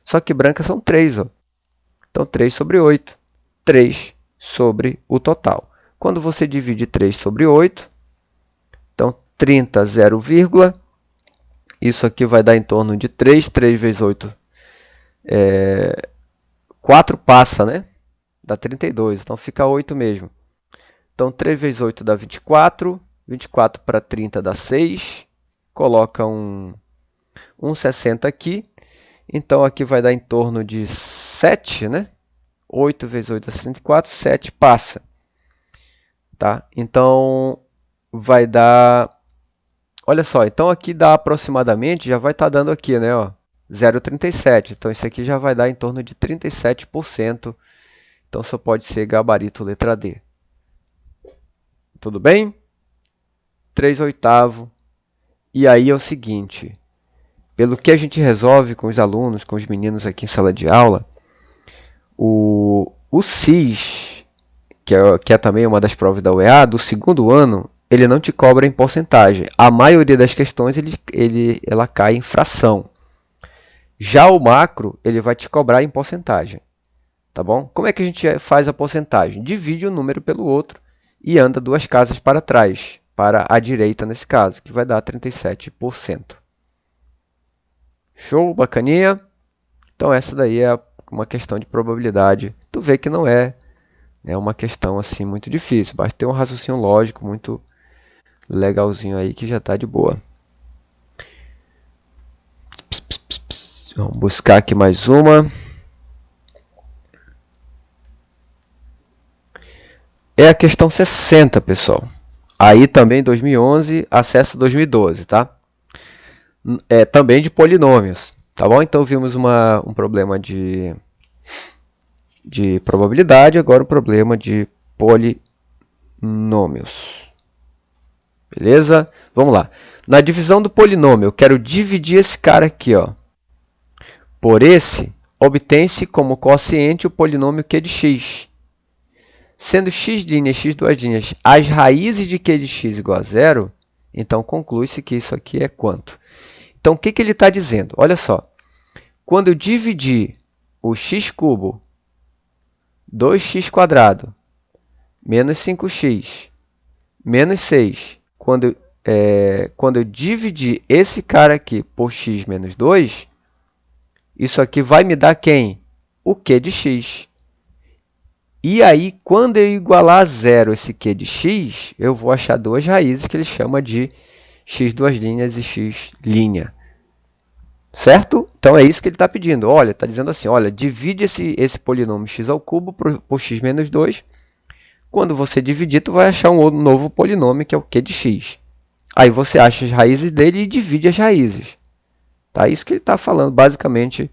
só que branca são 3, ó. Então, 3 sobre 8. 3 sobre o total. Quando você divide 3 sobre 8, então 30, 0, isso aqui vai dar em torno de 3. 3 vezes 8, 4 passa, né? Dá 32, então fica 8 mesmo. Então, 3 vezes 8 dá 24. 24 para 30 dá 6. Coloca um 60 aqui. Então, aqui vai dar em torno de 7, né? 8 vezes 8 dá 64. 7 passa. Tá? Então, vai dar... Olha só, então aqui dá aproximadamente, já vai estar dando aqui, né? 0,37. Então, isso aqui já vai dar em torno de 37%. Então, só pode ser gabarito letra D. Tudo bem? 3/8. E aí é o seguinte, pelo que a gente resolve com os alunos, com os meninos aqui em sala de aula, o CIS, que é também uma das provas da UEA, do segundo ano, ele não te cobra em porcentagem. A maioria das questões ela cai em fração. Já o macro, ele vai te cobrar em porcentagem. Tá bom? Como é que a gente faz a porcentagem? Divide um número pelo outro e anda 2 casas para trás, para a direita nesse caso, que vai dar 37%. Show? Bacaninha? Então essa daí é uma questão de probabilidade. Tu vê que não é uma questão assim muito difícil, basta ter um raciocínio lógico muito legalzinho aí que já está de boa. Vamos buscar aqui mais uma. é a questão 60, pessoal. Aí também 2011, acesso 2012, tá? É também de polinômios, tá bom? Então vimos um problema de probabilidade, agora o problema de polinômios. Beleza? Vamos lá. Na divisão do polinômio, eu quero dividir esse cara aqui, ó, por esse, obtém-se como quociente o polinômio q de x. Sendo x' x duas linhas as raízes de q de x igual a zero, então conclui-se que isso aqui é quanto? Então, o que ele está dizendo? Olha só, quando eu dividir o x³ 2x² menos 5x menos 6, quando eu dividir esse cara aqui por x menos 2, isso aqui vai me dar quem? O q de x. E aí, quando eu igualar a zero esse q de x, eu vou achar duas raízes que ele chama de x duas linhas e x'. Certo? Então, é isso que ele está pedindo. Olha, está dizendo assim, olha, divide esse polinômio x² por x menos 2. Quando você dividir, tu vai achar um novo polinômio, que é o q de x. Aí você acha as raízes dele e divide as raízes. Tá? Isso que ele está falando, basicamente,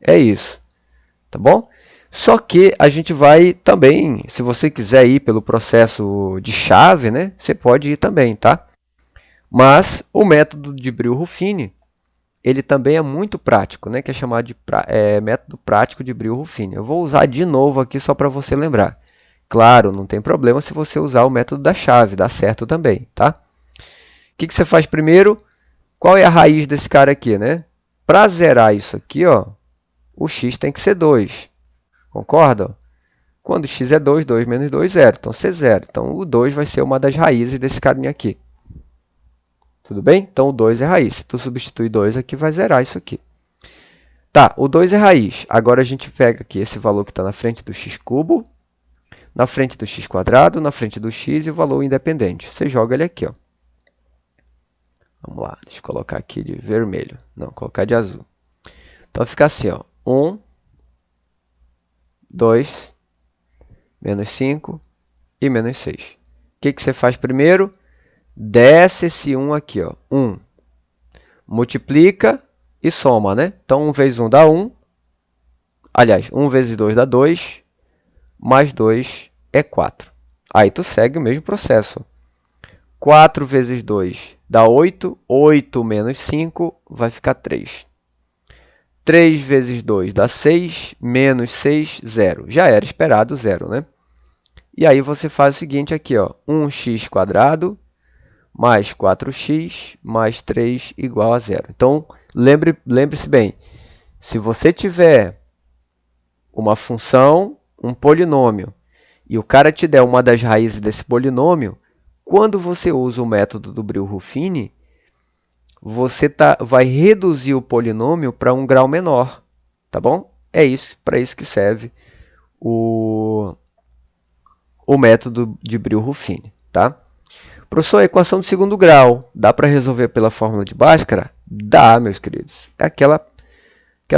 é isso. Tá bom? Só que a gente vai também, se você quiser ir pelo processo de chave, né, você pode ir também, tá? Mas o método de Brillo-Ruffini, ele também é muito prático, né, que é chamado de método prático de Brillo-Ruffini. Eu vou usar de novo aqui só para você lembrar. Claro, não tem problema se você usar o método da chave, dá certo também, tá? O que você faz primeiro? Qual é a raiz desse cara aqui, né? Para zerar isso aqui, ó, o x tem que ser 2. Concorda? Quando x é 2, 2 menos 2, 0. Então, C é 0. Então, o 2 vai ser uma das raízes desse carinha aqui. Tudo bem? Então, o 2 é raiz. Se tu substituir 2 aqui, vai zerar isso aqui. Tá, o 2 é raiz. Agora, a gente pega aqui esse valor que está na frente do x³, na frente do x², na frente do x e o valor independente. Você joga ele aqui, ó. Vamos lá, deixa eu colocar aqui de vermelho. Não, colocar de azul. Então, fica assim, ó. 1, 2, menos 5 e menos 6. O que você faz primeiro? Desce esse 1 aqui, ó. 1. Multiplica e soma, né? Então, 1 vezes 1 dá 1. Aliás, 1 vezes 2 dá 2. Mais 2 é 4. Aí, tu segue o mesmo processo. 4 vezes 2 dá 8. 8 menos 5 vai ficar 3. 3 vezes 2 dá 6, menos 6, 0. Já era esperado 0, né? E aí você faz o seguinte aqui, ó, 1x² mais 4x mais 3 igual a 0. Então, lembre-se bem, se você tiver uma função, um polinômio, e o cara te der uma das raízes desse polinômio, quando você usa o método do Brillo-Ruffini, você vai reduzir o polinômio para um grau menor, tá bom? É isso, para isso que serve o método de Brillo-Ruffini, tá? Professor, a equação de segundo grau, dá para resolver pela fórmula de Bhaskara? Dá, meus queridos. É aquela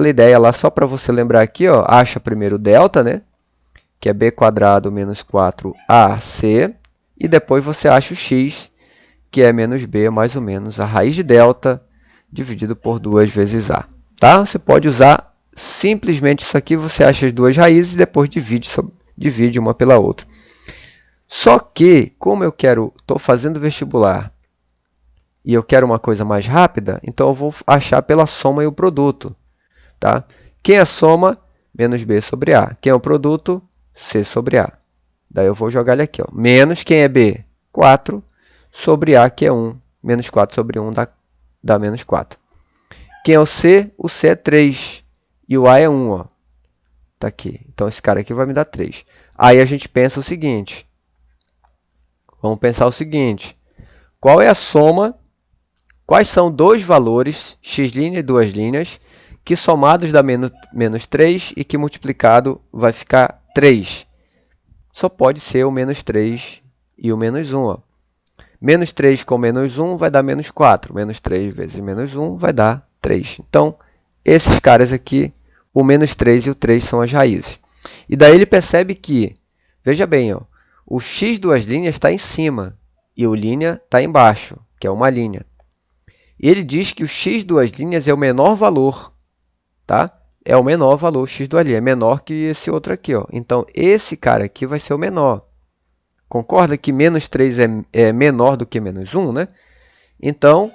ideia lá, só para você lembrar aqui, ó, acha primeiro o delta, né? Que é b² menos 4ac, e depois você acha o x, que é menos b mais ou menos a raiz de delta dividido por 2 vezes a. Tá? Você pode usar simplesmente isso aqui, você acha as duas raízes e depois divide uma pela outra. Só que, como eu estou fazendo vestibular e eu quero uma coisa mais rápida, então eu vou achar pela soma e o produto. Tá? Quem é a soma? Menos b sobre a. Quem é o produto? C sobre a. Daí eu vou jogar ele aqui. Ó. Menos quem é b? 4 sobre a, que é 1. Menos 4 sobre 1 dá menos 4. Quem é o C? O C é 3. E o A é 1. Ó. Tá aqui. Então, esse cara aqui vai me dar 3. Aí a gente pensa o seguinte. Vamos pensar o seguinte. Qual é a soma? Quais são dois valores, x' e duas linhas, que somados dá menos 3 e que multiplicado vai ficar 3? Só pode ser o menos 3 e o menos 1. Ó. Menos 3 com menos 1 vai dar menos 4. Menos 3 vezes menos 1 vai dar 3. Então, esses caras aqui, o menos 3 e o 3 são as raízes. E daí ele percebe que, veja bem, ó, O x duas linhas está em cima e o linha está embaixo, que é uma linha. E ele diz que o x duas linhas é o menor valor, tá? É o menor valor, x duas linhas, é menor que esse outro aqui, ó. Então, esse cara aqui vai ser o menor. Concorda que menos 3 é menor do que menos 1, né? Então,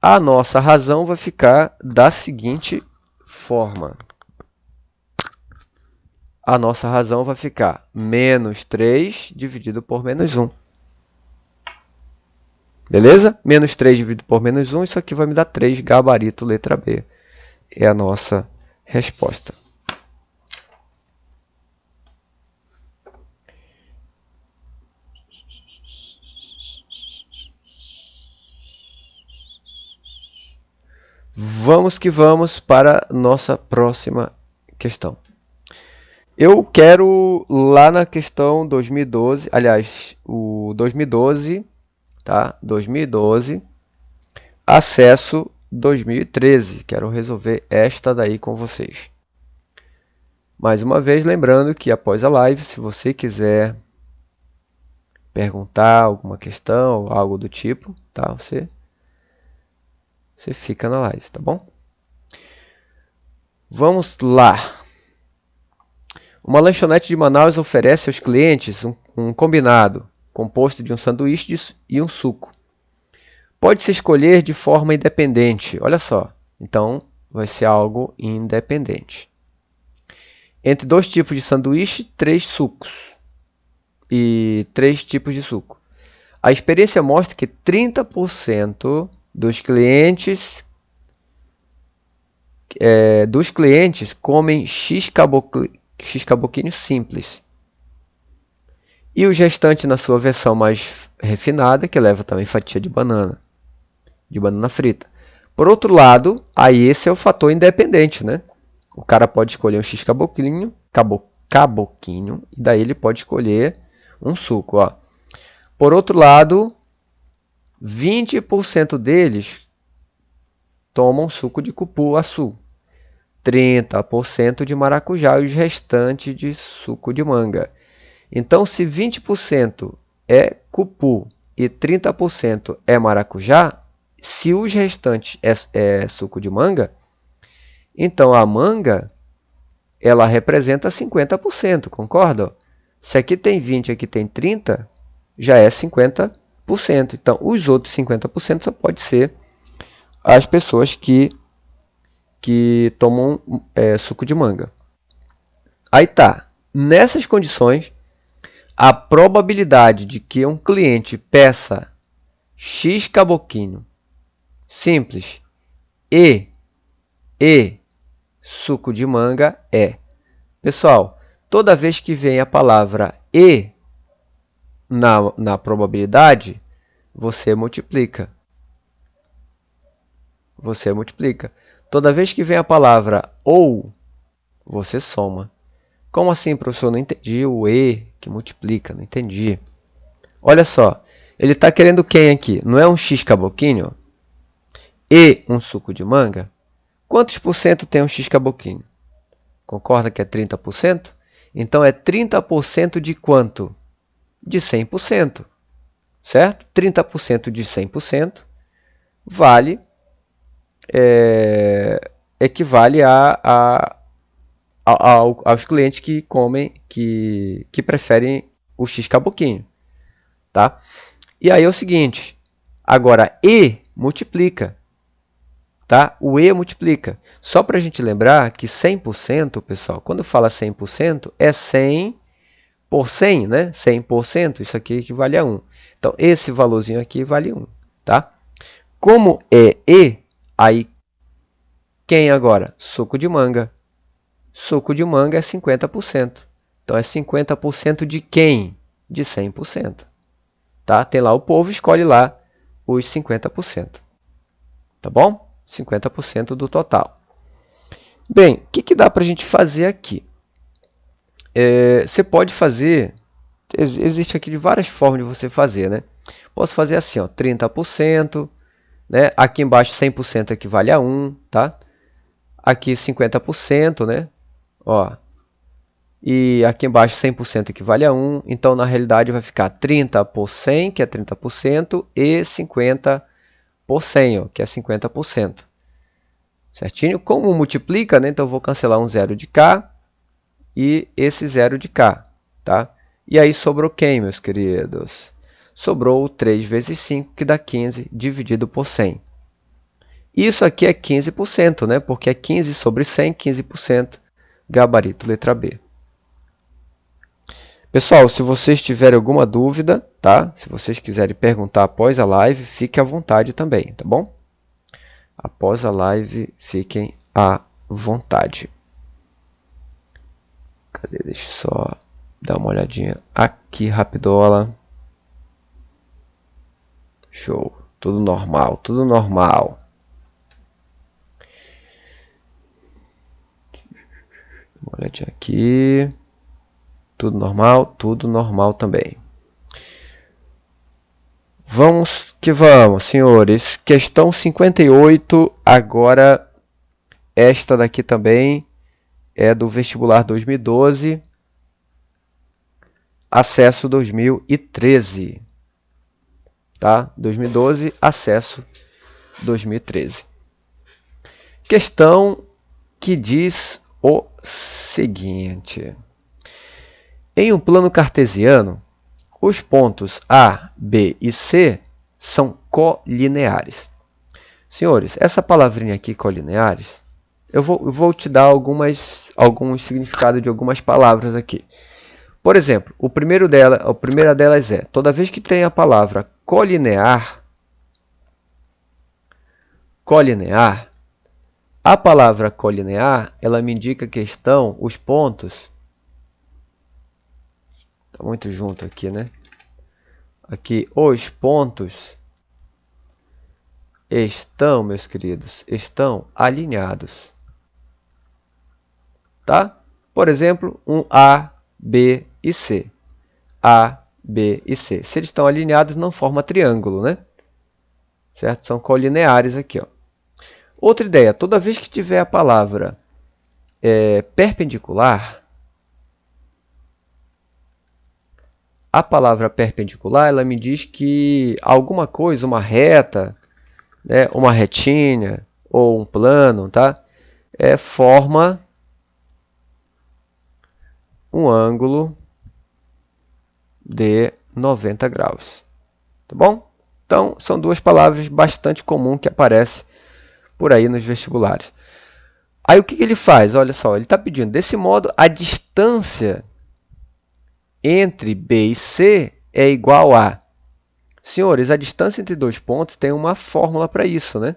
a nossa razão vai ficar da seguinte forma. A nossa razão vai ficar menos 3 dividido por menos 1. Beleza? Menos 3 dividido por menos 1, isso aqui vai me dar 3, gabarito, letra B. É a nossa resposta. Vamos que vamos para a nossa próxima questão. Eu quero lá na questão 2012, aliás, o 2012, tá? 2012, acesso 2013. Quero resolver esta daí com vocês. Mais uma vez, lembrando que após a live, se você quiser perguntar alguma questão, algo do tipo, tá? Você fica na live, tá bom? Vamos lá. Uma lanchonete de Manaus oferece aos clientes um combinado, composto de um sanduíche e um suco. Pode-se escolher de forma independente. Olha só, então vai ser algo independente. Entre 2 tipos de sanduíche, 3 sucos e 3 tipos de suco. A experiência mostra que 30% dos clientes comem X caboquinho simples. E os restantes na sua versão mais refinada, que leva também fatia de banana frita. Por outro lado, aí esse é o fator independente, né? O cara pode escolher um X caboquinho, e daí ele pode escolher um suco, ó. Por outro lado, 20% deles tomam suco de cupuaçu, 30% de maracujá e os restantes de suco de manga. Então, se 20% é cupu e 30% é maracujá, se os restantes é suco de manga, então a manga ela representa 50%, concorda? Se aqui tem 20 e aqui tem 30, já é 50%. Então, os outros 50% só pode ser as pessoas que tomam suco de manga. Aí tá. Nessas condições, a probabilidade de que um cliente peça X caboquinho simples e suco de manga é. Pessoal, toda vez que vem a palavra e na probabilidade, você multiplica. Toda vez que vem a palavra ou, você soma. Como assim, professor? Não entendi o e que multiplica, não entendi. Olha só, ele está querendo quem aqui? Não é um X caboquinho? E um suco de manga? Quantos por cento tem um X caboquinho? Concorda que é 30%? Então, é 30% de quanto? De 100%. Certo? 30% de 100% equivale aos clientes que comem, que preferem o X caboquinho. Tá? E aí é o seguinte, agora E multiplica. Tá? O E multiplica. Só para a gente lembrar que 100%, pessoal, quando fala 100%, é 100 por 100, né? 100%, isso aqui equivale a 1. Então, esse valorzinho aqui vale 1. Tá? Como é E, aí quem agora? Suco de manga. Suco de manga é 50%. Então, é 50% de quem? De 100%. Tá? Tem lá o povo, escolhe lá os 50%. Tá bom? 50% do total. Bem, o que dá para a gente fazer aqui? Você pode fazer... Existe aqui de várias formas de você fazer, né? Posso fazer assim, ó, 30%, né? Aqui embaixo 100% equivale a 1, tá? Aqui 50%, né? Ó, E aqui embaixo 100% equivale a 1. Então, na realidade, vai ficar 30 por 100, que é 30%, e 50 por 100, ó, que é 50%. Certinho? Como multiplica, né? Então, eu vou cancelar um zero de cá e esse zero de cá. Tá? E aí, sobrou quem, meus queridos? Sobrou 3 vezes 5, que dá 15, dividido por 100. Isso aqui é 15%, né? Porque é 15 sobre 100, 15%. Gabarito, letra B. Pessoal, se vocês tiverem alguma dúvida, tá? Se vocês quiserem perguntar após a live, fique à vontade também, tá bom? Após a live, fiquem à vontade. Cadê? Deixa eu só dar uma olhadinha aqui, rapidola. Show. Tudo normal, tudo normal. Uma olhadinha aqui. Tudo normal também. Vamos que vamos, senhores. Questão 58, agora esta daqui também é do vestibular 2012, acesso 2013. Tá? 2012, acesso 2013. Questão que diz o seguinte: em um plano cartesiano, os pontos A, B e C são colineares. Senhores, essa palavrinha aqui, colineares, eu vou te dar alguns significados de algumas palavras aqui. Por exemplo, a primeira delas é, toda vez que tem a palavra colinear, a palavra colinear, ela me indica que estão os pontos. Está muito junto aqui, né? Aqui, os pontos estão, meus queridos, estão alinhados. Tá? Por exemplo, um A, B e C. A, B e C. Se eles estão alinhados, não forma triângulo, né? Certo? São colineares aqui, ó. Outra ideia, toda vez que tiver a palavra perpendicular, a palavra perpendicular, ela me diz que alguma coisa, uma reta, né, uma retinha ou um plano, tá? Forma um ângulo de 90 graus. Tá bom? Então, são duas palavras bastante comuns que aparecem por aí nos vestibulares. Aí, o que ele faz? Olha só, ele está pedindo, desse modo, a distância entre B e C é igual a... Senhores, a distância entre dois pontos tem uma fórmula para isso, né?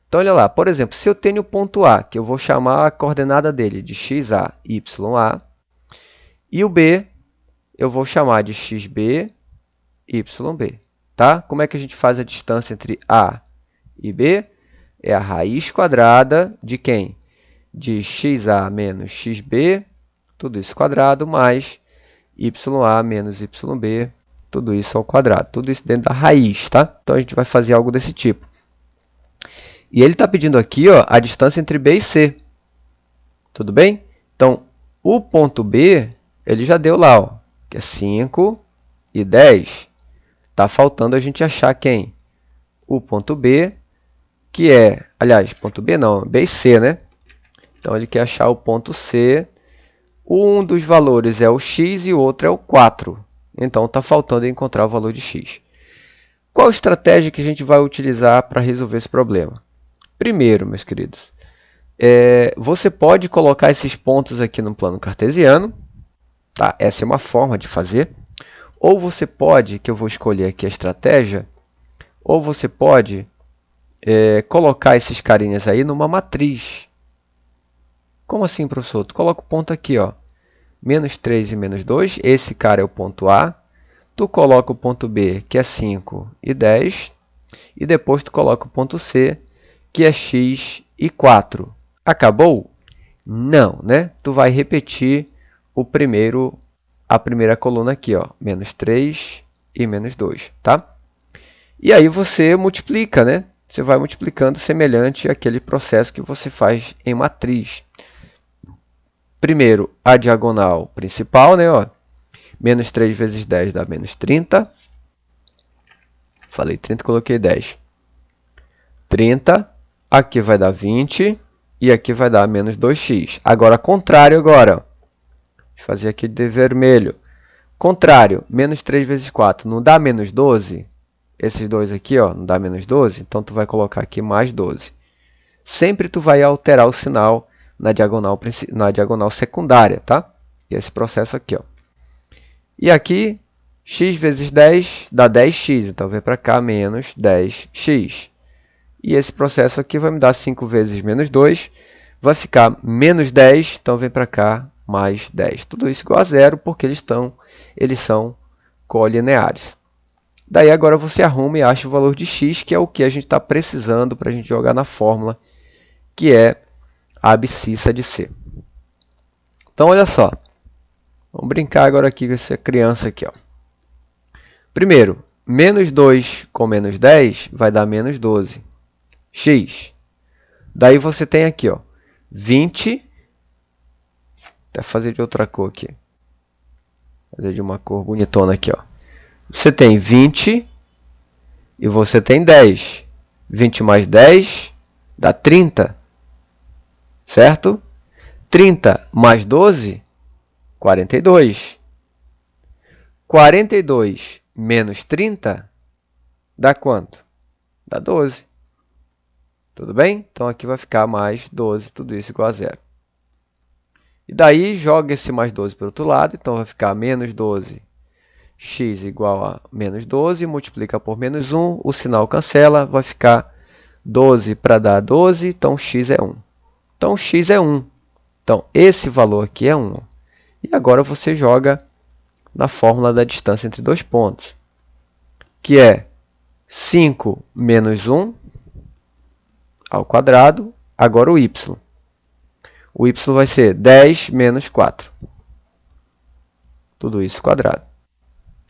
Então, olha lá, por exemplo, se eu tenho o ponto A, que eu vou chamar a coordenada dele de xa, ya, e o B, eu vou chamar de xb, yb, tá? Como é que a gente faz a distância entre A e B? É a raiz quadrada de quem? De xa menos xb, tudo isso quadrado, mais ya menos yb, tudo isso ao quadrado. Tudo isso dentro da raiz, tá? Então, a gente vai fazer algo desse tipo. E ele está pedindo aqui, ó, a distância entre B e C. Tudo bem? Então, o ponto B, ele já deu lá, ó, que é 5 e 10. Está faltando a gente achar quem? O ponto B, que é... Aliás, ponto B não, B e C, né? Então, ele quer achar o ponto C. Um dos valores é o x e o outro é o 4. Então, está faltando encontrar o valor de x. Qual estratégia que a gente vai utilizar para resolver esse problema? Primeiro, meus queridos, você pode colocar esses pontos aqui no plano cartesiano. Tá? Essa é uma forma de fazer. Ou você pode, que eu vou escolher aqui a estratégia, ou você pode colocar esses carinhas aí numa matriz. Como assim, professor? Tu coloca o ponto aqui, ó, menos 3 e menos 2. Esse cara é o ponto A. Tu coloca o ponto B, que é 5 e 10. E depois tu coloca o ponto C, que é x e 4. Acabou? Não, né? Tu vai repetir a primeira coluna aqui, ó, menos 3 e menos 2, tá? E aí você multiplica, né? Você vai multiplicando semelhante àquele processo que você faz em matriz. primeiro a diagonal principal, né? Ó, menos 3 vezes 10 dá menos 30. Falei 30, coloquei 10. 30, aqui vai dar 20 e aqui vai dar menos 2x. Agora, contrário agora. Vou fazer aqui de vermelho. Contrário, menos 3 vezes 4 não dá menos 12? Esses dois aqui, ó, não dá menos 12? Então, tu vai colocar aqui mais 12. Sempre tu vai alterar o sinal na diagonal secundária, tá? E esse processo aqui, ó. E aqui, x vezes 10 dá 10x. Então, vem para cá, menos 10x. E esse processo aqui vai me dar 5 vezes menos 2. Vai ficar menos 10. Então, vem para cá, mais 10. Tudo isso igual a zero, porque eles são colineares. Daí, agora você arruma e acha o valor de x, que é o que a gente está precisando para a gente jogar na fórmula, que é a abscissa de C. Então, olha só. Vamos brincar agora aqui com essa criança aqui, ó. Primeiro, menos 2 com menos 10 vai dar menos 12. X. Daí você tem aqui, ó, 20. Até fazer de outra cor aqui. Fazer de uma cor bonitona aqui, ó. Você tem 20 e você tem 10. 20 mais 10 dá 30. Certo? 30 mais 12, 42. 42 menos 30 dá quanto? Dá 12. Tudo bem? Então, aqui vai ficar mais 12, tudo isso igual a zero. E daí, joga esse mais 12 para o outro lado. Então, vai ficar menos 12, x igual a menos 12, multiplica por menos 1, o sinal cancela, vai ficar 12 para dar 12, então x é 1. Então, x é 1. Então, esse valor aqui é 1. E agora você joga na fórmula da distância entre dois pontos, que é 5 menos 1 ao quadrado, agora o y. O y vai ser 10 menos 4. Tudo isso quadrado.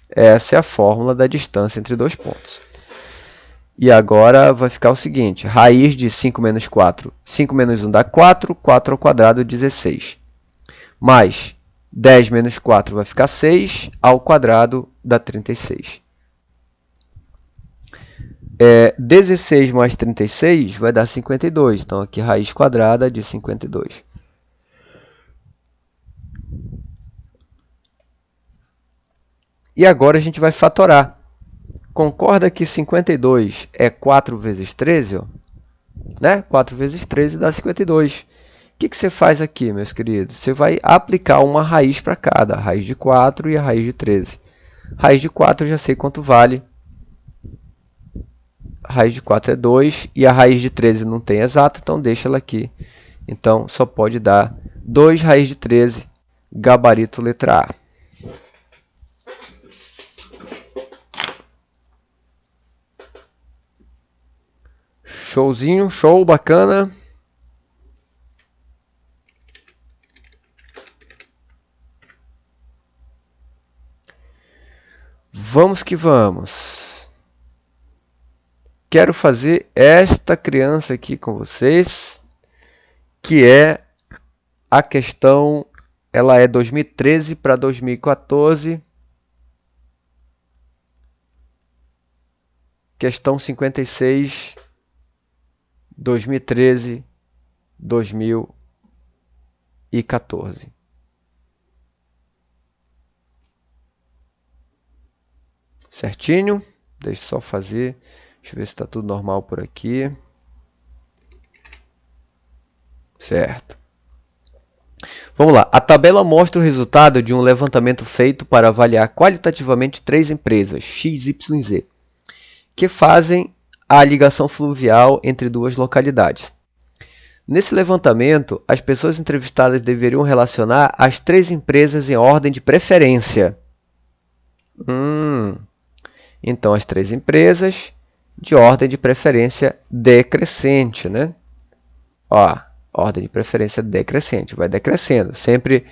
Essa é a fórmula da distância entre dois pontos. E agora vai ficar o seguinte, raiz de 5 menos 4. 5 menos 1 dá 4, 4 ao quadrado, 16. Mais 10 menos 4 vai ficar 6, ao quadrado dá 36. 16 mais 36 vai dar 52. Então, aqui raiz quadrada de 52. E agora a gente vai fatorar. Concorda que 52 é 4 vezes 13? Ó? Né? 4 vezes 13 dá 52. O que você faz aqui, meus queridos? Você vai aplicar uma raiz para cada. A raiz de 4 e a raiz de 13. A raiz de 4 eu já sei quanto vale. A raiz de 4 é 2 e a raiz de 13 não tem exato, então deixa ela aqui. Então, só pode dar 2 raiz de 13, gabarito letra A. Showzinho, show, bacana. Vamos que vamos. Quero fazer esta criança aqui com vocês, que é a questão, ela é 2013 para 2014. Questão 56, 2013, 2014. Certinho? Deixa eu só fazer. Deixa eu ver se está tudo normal por aqui. Certo. Vamos lá. A tabela mostra o resultado de um levantamento feito para avaliar qualitativamente 3 empresas, X, Y e Z, que fazem a ligação fluvial entre duas localidades. Nesse levantamento, as pessoas entrevistadas deveriam relacionar as 3 empresas em ordem de preferência. Então, as 3 empresas de ordem de preferência decrescente, né? Ó, ordem de preferência decrescente, vai decrescendo. Sempre,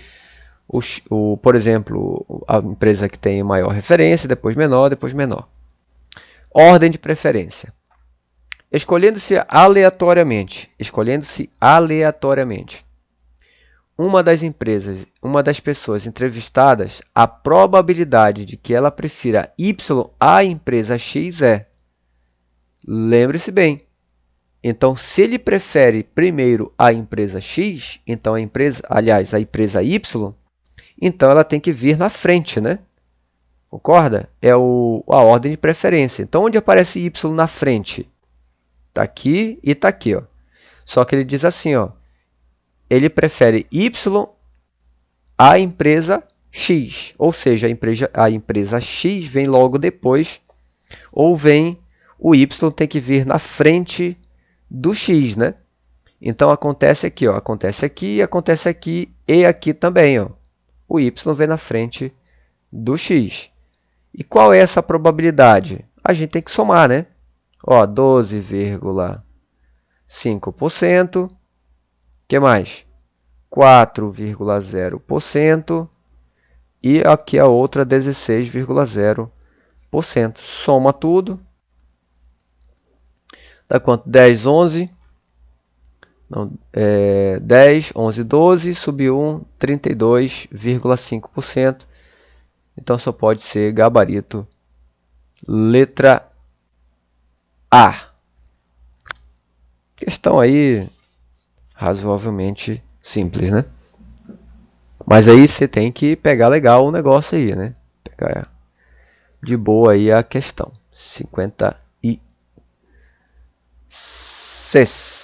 por exemplo, a empresa que tem maior referência, depois menor, depois menor. Ordem de preferência. Escolhendo-se aleatoriamente. uma das pessoas entrevistadas, a probabilidade de que ela prefira Y à empresa X é. Lembre-se bem. Então, se ele prefere primeiro a empresa X, então a empresa Y, então ela tem que vir na frente, né? Concorda? É a ordem de preferência. Então, onde aparece Y na frente? Está aqui e está aqui, ó. Só que ele diz assim, ó, ele prefere Y à empresa X, ou seja, a empresa X vem logo depois, ou vem o Y tem que vir na frente do X, né? Então acontece aqui, ó, acontece aqui e aqui também, ó. O Y vem na frente do X. E qual é essa probabilidade? A gente tem que somar, né? Ó, 12,5%. O que mais? 4,0%. E aqui a outra 16,0%. Soma tudo. Dá quanto? 10, 11. Não, 10, 11, 12. Subiu 1, 32,5%. Então só pode ser gabarito letra A. Questão aí razoavelmente simples, né? Mas aí você tem que pegar legal o negócio aí, né? Pegar de boa aí a questão. 56.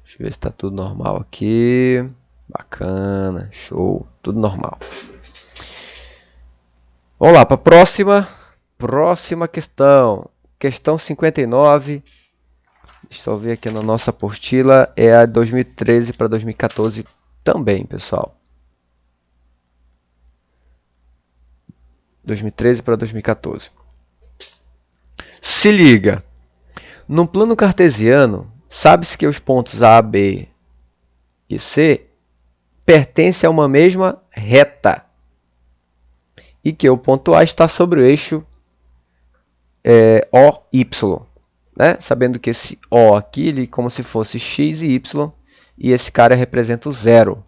Deixa eu ver se está tudo normal aqui. Bacana, show, tudo normal. Vamos lá para a próxima questão. Questão 59. Deixa eu ver aqui na nossa apostila. É a 2013 para 2014 também, pessoal. 2013 para 2014. Se liga. No plano cartesiano, sabe-se que os pontos A, B e C pertencem a uma mesma reta. E que o ponto A está sobre o eixo OY. Né? Sabendo que esse O aqui, ele como se fosse X e Y, e esse cara representa o zero.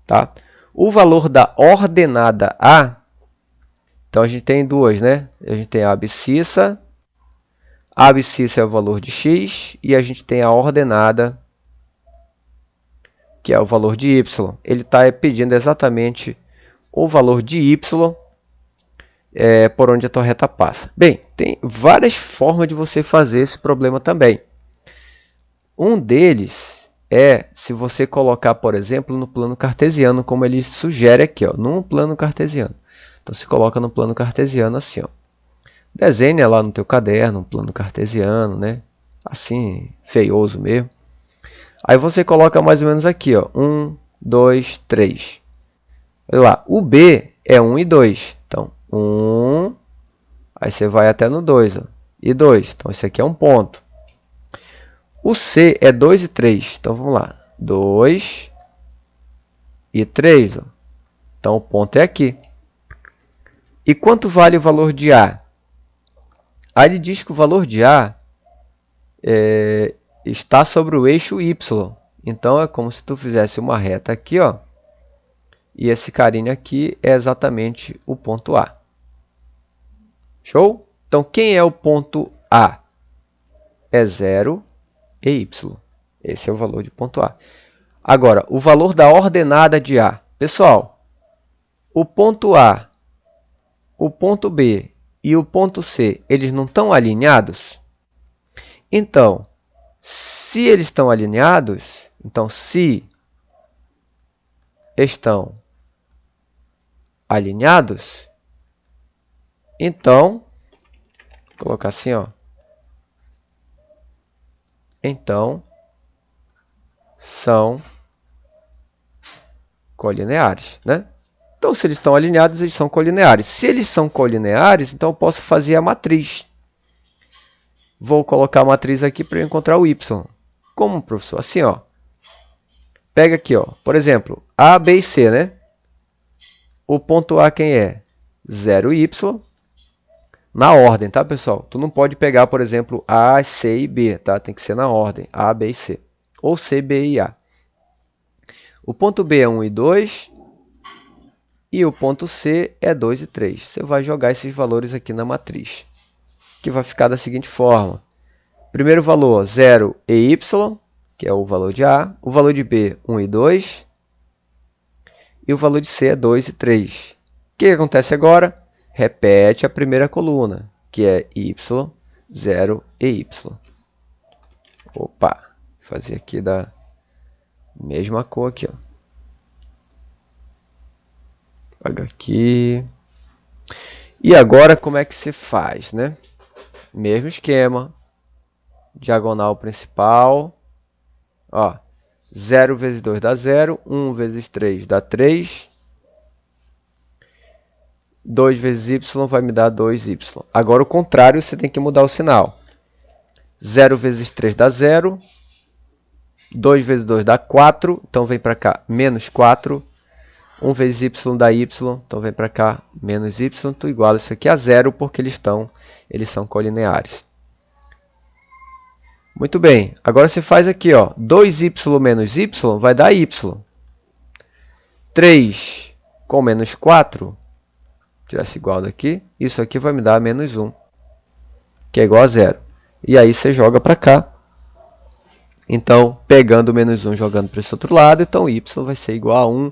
Tá? O valor da ordenada A, então a gente tem duas, né? A gente tem a abscissa. A abscissa é o valor de X, e a gente tem a ordenada, que é o valor de Y. Ele está pedindo exatamente o valor de Y por onde a tua reta passa. Bem, tem várias formas de você fazer esse problema também. Um deles é se você colocar, por exemplo, no plano cartesiano, como ele sugere aqui, ó, num plano cartesiano. Então, se coloca no plano cartesiano assim, ó. Desenha lá no teu caderno um plano cartesiano, né? Assim, feioso mesmo. Aí você coloca mais ou menos aqui, ó, 1, 2, 3. Olha lá, o B é 1 e 2. Então, 1, aí você vai até no 2, ó, e 2. Então, esse aqui é um ponto. O C é 2 e 3. Então, vamos lá. 2 e 3. Ó. Então, o ponto é aqui. E quanto vale o valor de A? Aí ele diz que o valor de A está sobre o eixo Y. Então, é como se tu fizesse uma reta aqui, ó. E esse carinha aqui é exatamente o ponto A. Show? Então, quem é o ponto A? É 0 e Y. Esse é o valor de ponto A. Agora, o valor da ordenada de A. Pessoal, o ponto A, o ponto B e o ponto C, eles não estão alinhados? Então, se eles estão alinhados, então se estão alinhados, então, vou colocar assim, ó. Então, são colineares, né? Então, se eles estão alinhados, eles são colineares. Se eles são colineares, então eu posso fazer a matriz. Vou colocar a matriz aqui para eu encontrar o Y. Como, professor? Assim, ó. Pega aqui, ó. Por exemplo, A, B e C, né? O ponto A quem é? 0, Y. Na ordem, tá, pessoal? Tu não pode pegar, por exemplo, A, C e B, tá? Tem que ser na ordem, A, B e C. Ou C, B e A. O ponto B é 1 e 2. E o ponto C é 2 e 3. Você vai jogar esses valores aqui na matriz, que vai ficar da seguinte forma. Primeiro valor, 0 e y, que é o valor de A. O valor de B, 1 e 2. E o valor de C é 2 e 3. O que acontece agora? Repete a primeira coluna, que é y, 0 e y. Opa, vou fazer aqui da mesma cor aqui, ó. Apaga aqui. E agora como é que se faz, né? Mesmo esquema. Diagonal principal. Ó, 0 vezes 2 dá 0. 1 vezes 3 dá 3. 2 vezes y vai me dar 2y. Agora o contrário, você tem que mudar o sinal. 0 vezes 3 dá 0. 2 vezes 2 dá 4. Então vem para cá, menos 4. 1 vezes y dá y. Então vem para cá, menos y. Tu iguala isso aqui a 0, porque eles são colineares. Muito bem. Agora você faz aqui, ó, 2y menos y vai dar y. 3 com menos 4, tirar esse igual daqui, isso aqui vai me dar menos 1, que é igual a 0. E aí você joga para cá. Então, pegando o menos 1 jogando para esse outro lado, então y vai ser igual a 1.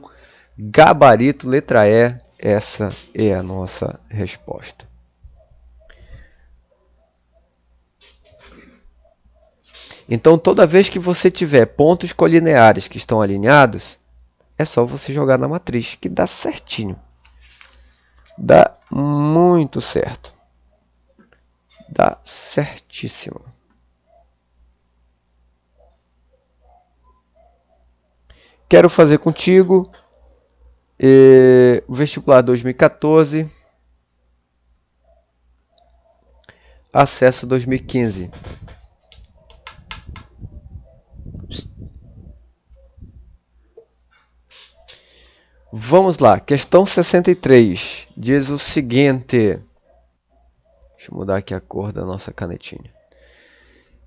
Gabarito, letra E, essa é a nossa resposta. Então, toda vez que você tiver pontos colineares que estão alinhados, é só você jogar na matriz, que dá certinho. Dá muito certo. Dá certíssimo. Quero fazer contigo o vestibular 2014, acesso 2015. Vamos lá, questão 63 diz o seguinte. Deixa eu mudar aqui a cor da nossa canetinha.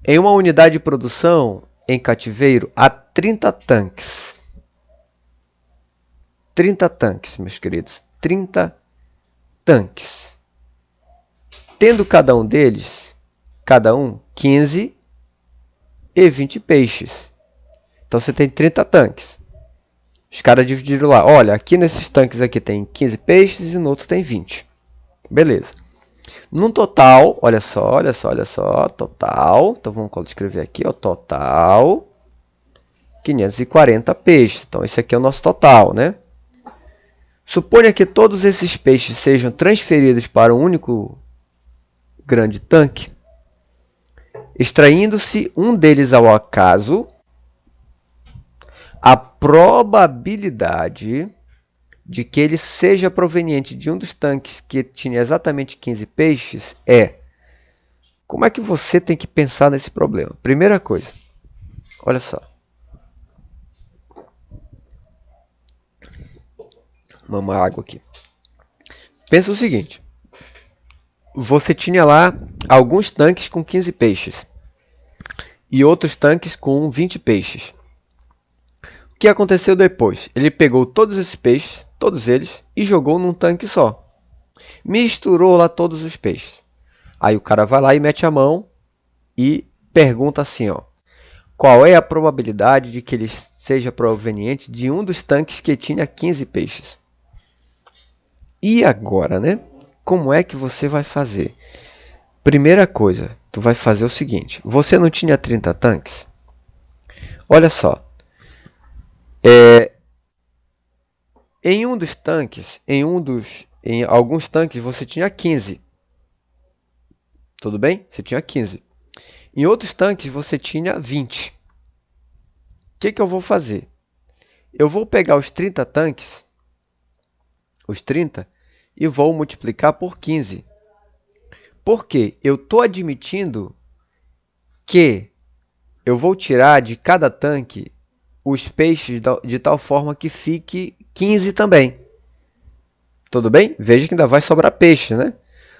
Em uma unidade de produção em cativeiro há 30 tanques. 30 tanques, meus queridos. 30 tanques. Tendo cada um deles, 15 e 20 peixes. Então você tem 30 tanques. Os caras dividiram lá. Olha, aqui nesses tanques aqui tem 15 peixes e no outro tem 20. Beleza. No total, olha só, total. Então vamos escrever aqui, ó, total 540 peixes. Então esse aqui é o nosso total, né? Suponha que todos esses peixes sejam transferidos para um único grande tanque, extraindo-se um deles ao acaso. A probabilidade de que ele seja proveniente de um dos tanques que tinha exatamente 15 peixes é... Como é que você tem que pensar nesse problema? Primeira coisa, olha só. Uma água aqui. Pensa o seguinte. Você tinha lá alguns tanques com 15 peixes e outros tanques com 20 peixes. O que aconteceu depois? Ele pegou todos esses peixes, todos eles, e jogou num tanque só. Misturou lá todos os peixes. Aí o cara vai lá e mete a mão e pergunta assim, ó, qual é a probabilidade de que ele seja proveniente de um dos tanques que tinha 15 peixes? E agora, né? Como é que você vai fazer? Primeira coisa, tu vai fazer o seguinte. Você não tinha 30 tanques? Olha só. Em alguns tanques você tinha 15. Tudo bem? Você tinha 15. Em outros tanques você tinha 20. O que eu vou fazer? Eu vou pegar os 30 tanques, os 30, e vou multiplicar por 15. Por quê? Eu estou admitindo que eu vou tirar de cada tanque os peixes de tal forma que fique 15 também. Tudo bem? Veja que ainda vai sobrar peixe, né?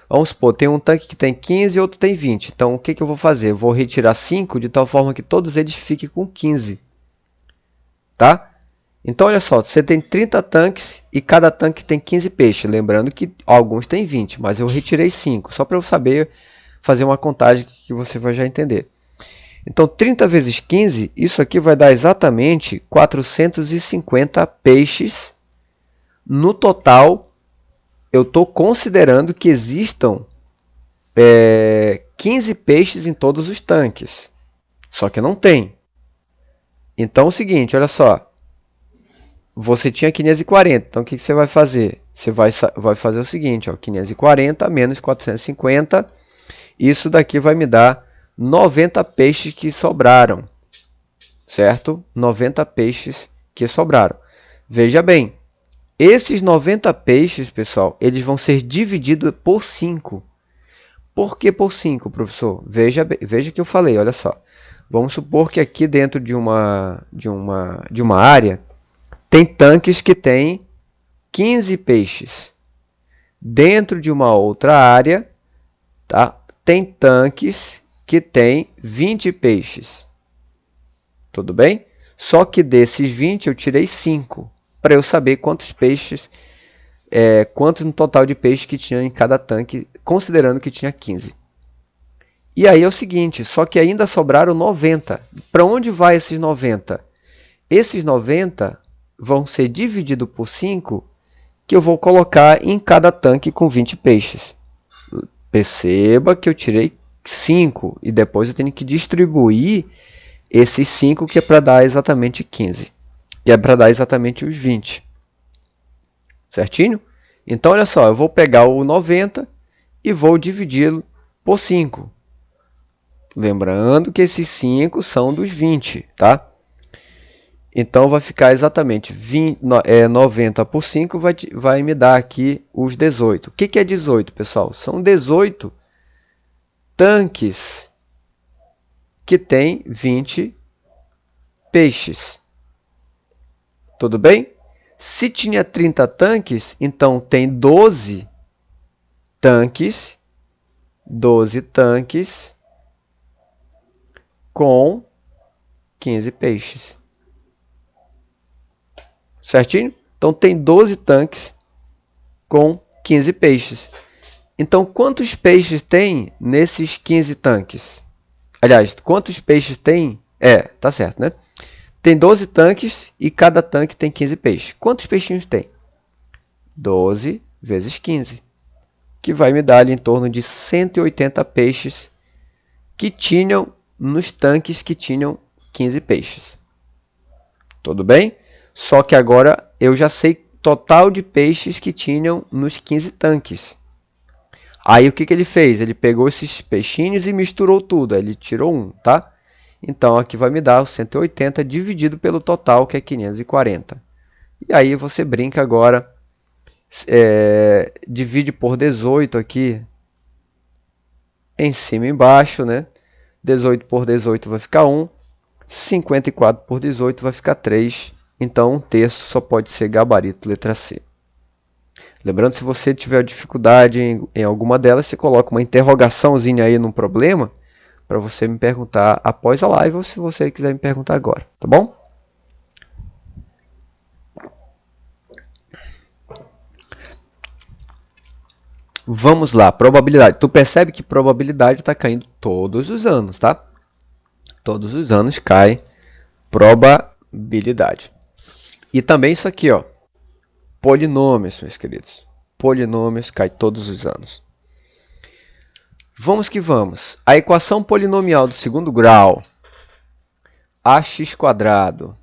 Vamos supor, tem um tanque que tem 15 e outro tem 20. Então, o que eu vou fazer? Eu vou retirar 5 de tal forma que todos eles fiquem com 15. Tá? Então, olha só, você tem 30 tanques e cada tanque tem 15 peixes. Lembrando que alguns têm 20, mas eu retirei 5, só para eu saber fazer uma contagem que você vai já entender. Então, 30 vezes 15, isso aqui vai dar exatamente 450 peixes. No total, eu estou considerando que existam 15 peixes em todos os tanques. Só que não tem. Então, é o seguinte, olha só. Você tinha 540, então o que você vai fazer? Você vai fazer o seguinte, ó, 540 menos 450, isso daqui vai me dar 90 peixes que sobraram, certo? 90 peixes que sobraram. Veja bem, esses 90 peixes, pessoal, eles vão ser divididos por 5. Por que por 5, professor? Veja que eu falei, olha só. Vamos supor que aqui dentro de uma área, tem tanques que têm 15 peixes. Dentro de uma outra área, tá? Tem tanques que têm 20 peixes. Tudo bem? Só que desses 20 eu tirei 5, para eu saber quantos peixes, quanto no total de peixes que tinha em cada tanque, considerando que tinha 15. E aí é o seguinte, só que ainda sobraram 90. Para onde vai esses 90? Esses 90 vão ser divididos por 5, que eu vou colocar em cada tanque com 20 peixes. Perceba que eu tirei 5 e depois eu tenho que distribuir esses 5, que é para dar exatamente 15, que é para dar exatamente os 20. Certinho? Então, olha só, eu vou pegar o 90 e vou dividi-lo por 5. Lembrando que esses 5 são dos 20, tá? Então, vai ficar exatamente 90 por 5, vai me dar aqui os 18. O que é 18, pessoal? São 18 tanques que têm 20 peixes. Tudo bem? Se tinha 30 tanques, então tem 12 tanques com 15 peixes. Certinho? Então tem 12 tanques com 15 peixes. Então quantos peixes tem nesses 15 tanques? Aliás, quantos peixes tem? Tá certo, né? Tem 12 tanques e cada tanque tem 15 peixes. Quantos peixinhos tem? 12 vezes 15. Que vai me dar ali em torno de 180 peixes que tinham nos tanques que tinham 15 peixes. Tudo bem? Só que agora eu já sei total de peixes que tinham nos 15 tanques. Aí o que ele fez? Ele pegou esses peixinhos e misturou tudo. Aí ele tirou um, tá? Então aqui vai me dar o 180 dividido pelo total, que é 540. E aí você brinca agora, divide por 18 aqui, em cima e embaixo, né? 18 por 18 vai ficar 1, 54 por 18 vai ficar 3. Então, um terço só pode ser gabarito, letra C. Lembrando, se você tiver dificuldade em alguma delas, você coloca uma interrogaçãozinha aí no problema, para você me perguntar após a live, ou se você quiser me perguntar agora, tá bom? Vamos lá, probabilidade. Tu percebe que probabilidade está caindo todos os anos, tá? Todos os anos cai probabilidade. E também isso aqui, ó, polinômios, meus queridos. Polinômios cai todos os anos. Vamos que vamos. A equação polinomial do segundo grau, ax²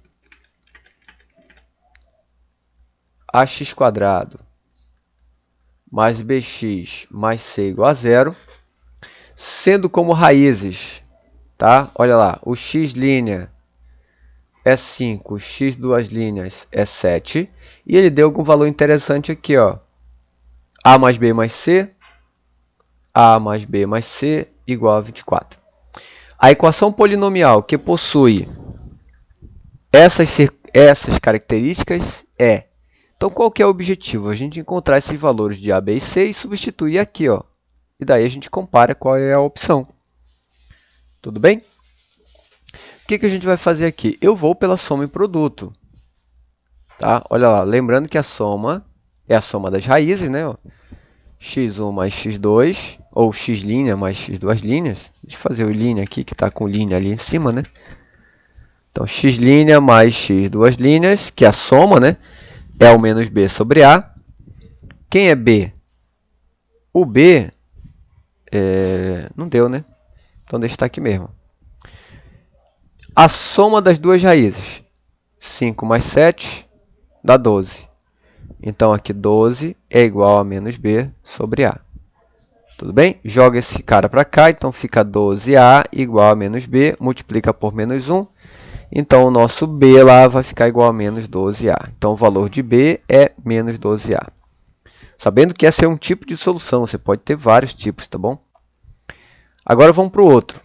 mais bx mais c igual a 0, sendo como raízes, tá? Olha lá, o x' é 5, x duas linhas é 7, e ele deu algum valor interessante aqui, ó. A mais b mais c, a mais b mais c igual a 24. A equação polinomial que possui essas características então, qual que é o objetivo? A gente encontrar esses valores de a, b e c e substituir aqui, ó, e daí a gente compara qual é a opção. Tudo bem? O que a gente vai fazer aqui? Eu vou pela soma e produto. Tá? Olha lá, lembrando que a soma é a soma das raízes, né? x1 mais x2, ou x' mais x2'. Deixa eu fazer o linha aqui, que está com linha ali em cima, né? Então, x' mais x2', que é a soma, né? É o menos b sobre a. Quem é b? O b não deu, né? Então, deixa estar aqui mesmo. A soma das duas raízes. 5 mais 7 dá 12. Então, aqui 12 é igual a menos b sobre a. Tudo bem? Joga esse cara para cá, então fica 12a igual a menos b, multiplica por menos 1. Então, o nosso b lá vai ficar igual a menos 12a. Então, o valor de b é menos 12a. Sabendo que esse é um tipo de solução, você pode ter vários tipos, tá bom? Agora, vamos para o outro.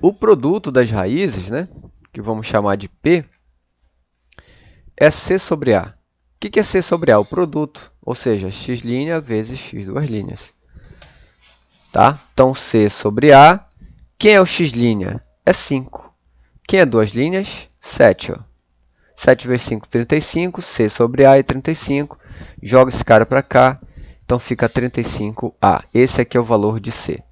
O produto das raízes, né, que vamos chamar de P, é C sobre A. O que é C sobre A? O produto, ou seja, x' vezes x2'. Tá? Então, C sobre A. Quem é o x'? É 5. Quem é duas linhas? 7. Ó. 7 vezes 5, 35. C sobre A é 35. Joga esse cara para cá. Então, fica 35A. Esse aqui é o valor de C.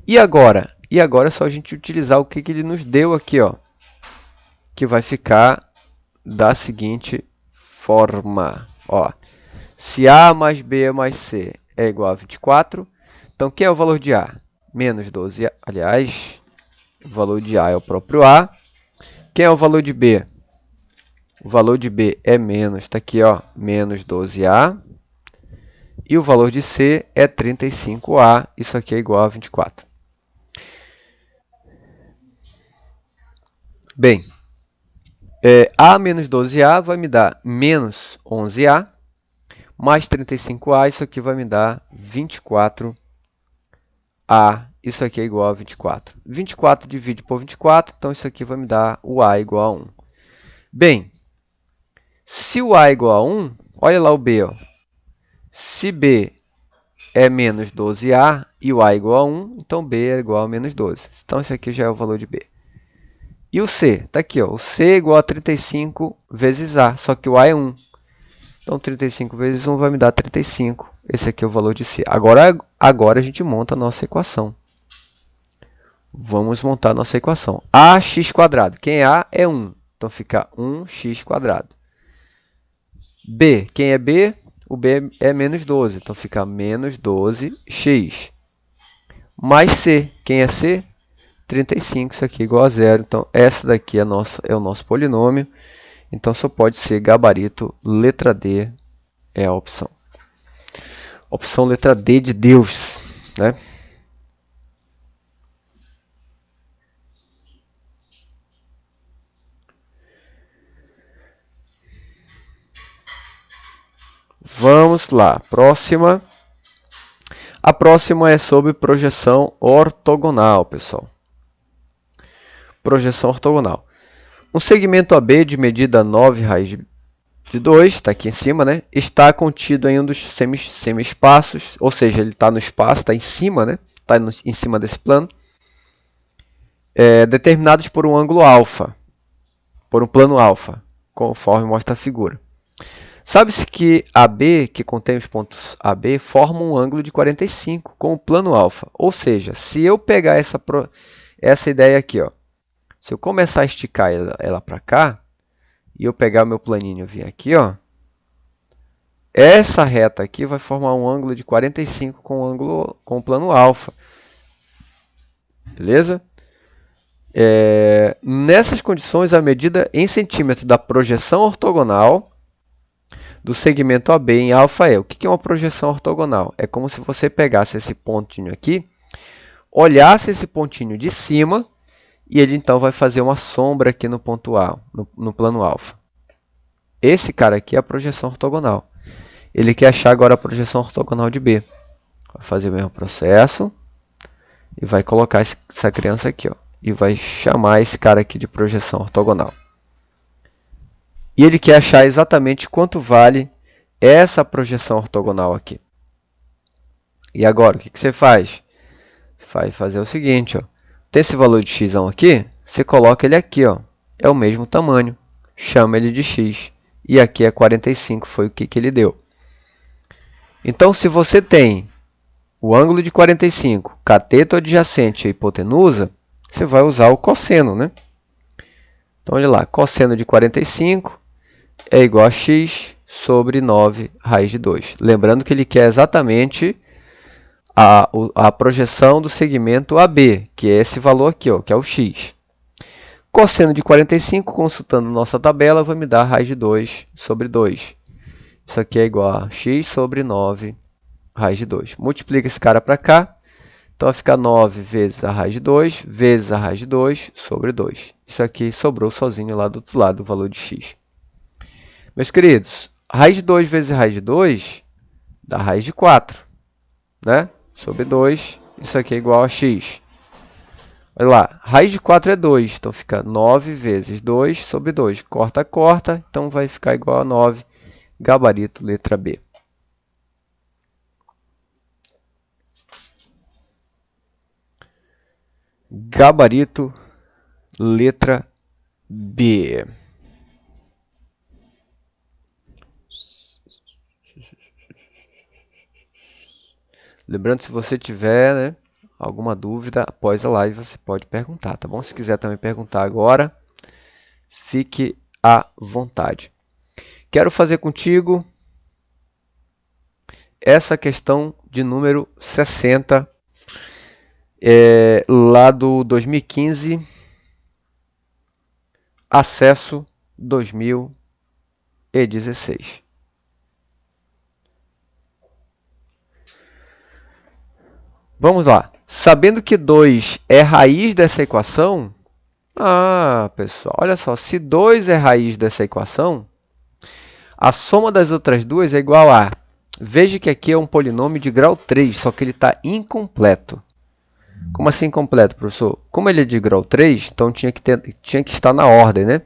E agora? E agora é só a gente utilizar o que ele nos deu aqui, ó, que vai ficar da seguinte forma. Ó, se A mais B mais C é igual a 24, então, quem é o valor de A? Menos 12A. Aliás, o valor de A é o próprio A. Quem é o valor de B? O valor de B é menos, está aqui, ó, menos 12A. E o valor de C é 35A. Isso aqui é igual a 24. Bem, A menos 12A vai me dar menos 11A, mais 35A, isso aqui vai me dar 24A. Isso aqui é igual a 24. 24 divide por 24, então isso aqui vai me dar o A igual a 1. Bem, se o A é igual a 1, olha lá o B. Ó. Se B é menos 12A e o A é igual a 1, então B é igual a menos 12. Então, esse aqui já é o valor de B. E o C? Está aqui. Ó. O C é igual a 35 vezes A, só que o A é 1. Então, 35 vezes 1 vai me dar 35. Esse aqui é o valor de C. Agora a gente monta a nossa equação. Vamos montar a nossa equação. AX². Quem é A é 1. Então, fica 1x². B. Quem é B? O B é menos 12. Então, fica menos 12x. Mais C. Quem é C? 35. Isso aqui é igual a 0. Então, essa daqui é o nosso polinômio. Então, só pode ser gabarito. Letra D é a opção. Opção letra D de Deus, né? Vamos lá. Próxima. A próxima é sobre projeção ortogonal, pessoal. Projeção ortogonal. Um segmento AB de medida 9 raiz de 2, está aqui em cima, né? Está contido em um dos semi-espaços, ou seja, ele está no espaço, está em cima, né? Está em cima desse plano, determinados por um ângulo alfa, por um plano alfa, conforme mostra a figura. Sabe-se que AB, que contém os pontos AB, forma um ângulo de 45 com o plano alfa. Ou seja, se eu pegar essa ideia aqui, ó, se eu começar a esticar ela para cá, e eu pegar o meu planinho e vir aqui, ó, essa reta aqui vai formar um ângulo de 45 com o plano alfa. Beleza? Nessas condições, a medida em centímetros da projeção ortogonal do segmento AB em alfa é. O que é uma projeção ortogonal? É como se você pegasse esse pontinho aqui, olhasse esse pontinho de cima, e ele então vai fazer uma sombra aqui no ponto A, no plano alfa. Esse cara aqui é a projeção ortogonal. Ele quer achar agora a projeção ortogonal de B. Vai fazer o mesmo processo e vai colocar essa criança aqui, ó, e vai chamar esse cara aqui de projeção ortogonal. E ele quer achar exatamente quanto vale essa projeção ortogonal aqui. E agora, o que você faz? Você vai fazer o seguinte, ó. Tem esse valor de x aqui, você coloca ele aqui, ó. É o mesmo tamanho. Chama ele de x. E aqui é 45, foi o que ele deu. Então, se você tem o ângulo de 45, cateto adjacente e hipotenusa, você vai usar o cosseno, né? Então, olha lá, cosseno de 45 é igual a x sobre 9 raiz de 2. Lembrando que ele quer exatamente a projeção do segmento AB, que é esse valor aqui, ó, que é o x. Cosseno de 45, consultando nossa tabela, vai me dar raiz de 2 sobre 2. Isso aqui é igual a x sobre 9 raiz de 2. Multiplica esse cara para cá. Então, vai ficar 9 vezes a raiz de 2, vezes a raiz de 2, sobre 2. Isso aqui sobrou sozinho lá do outro lado, o valor de x. Meus queridos, raiz de 2 vezes raiz de 2 dá raiz de 4, né? Sobre 2, isso aqui é igual a x. Olha lá, raiz de 4 é 2, então fica 9 vezes 2 sobre 2. Corta, corta, então vai ficar igual a 9. Gabarito, letra B. Gabarito, letra B. Lembrando, se você tiver, né, alguma dúvida após a live, você pode perguntar, tá bom? Se quiser também perguntar agora, fique à vontade. Quero fazer contigo essa questão de número 60, lá do 2015, acesso 2016. Vamos lá. Sabendo que 2 é raiz dessa equação, pessoal, olha só, se 2 é raiz dessa equação, a soma das outras duas é igual a... Veja que aqui é um polinômio de grau 3, só que ele está incompleto. Como assim incompleto, professor? Como ele é de grau 3, então tinha que estar na ordem, né?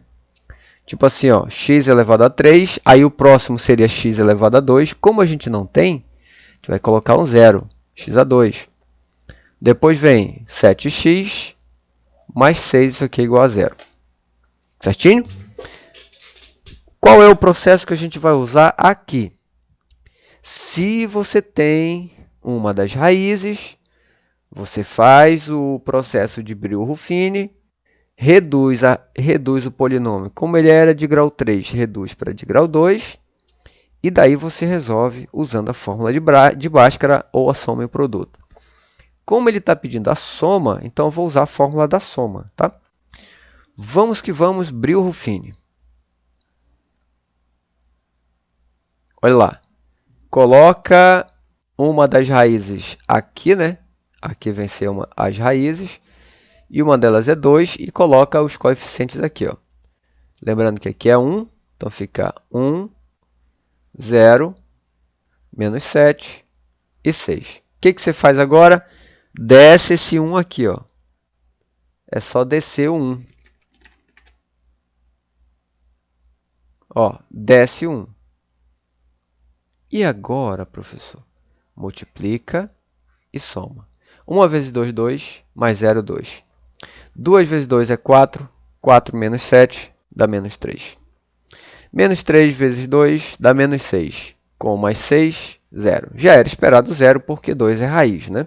Tipo assim, ó, x elevado a 3, aí o próximo seria x elevado a 2. Como a gente não tem, a gente vai colocar um zero, x a 2. Depois vem 7x mais 6, isso aqui é igual a zero. Certinho? Qual é o processo que a gente vai usar aqui? Se você tem uma das raízes, você faz o processo de Brillouin-Ruffini, reduz o polinômio. Como ele era de grau 3, reduz para de grau 2. E daí você resolve usando a fórmula de Bhaskara ou a soma e o produto. Como ele está pedindo a soma, então eu vou usar a fórmula da soma. Tá? Vamos que vamos, Brillouin-Ruffini. Olha lá. Coloca uma das raízes aqui, né? Aqui vem ser as raízes. E uma delas é 2 e coloca os coeficientes aqui, ó. Lembrando que aqui é 1, então fica 1, 0, menos 7 e 6. O que você faz agora? Desce esse 1 aqui, ó. É só descer o 1. Ó, desce 1. E agora, professor? Multiplica e soma. 1 vezes 2, 2, mais 0, 2. 2 vezes 2 é 4. 4 menos 7 dá menos 3. Menos 3 vezes 2 dá menos 6. Com mais 6, 0. Já era esperado 0 porque 2 é raiz, né?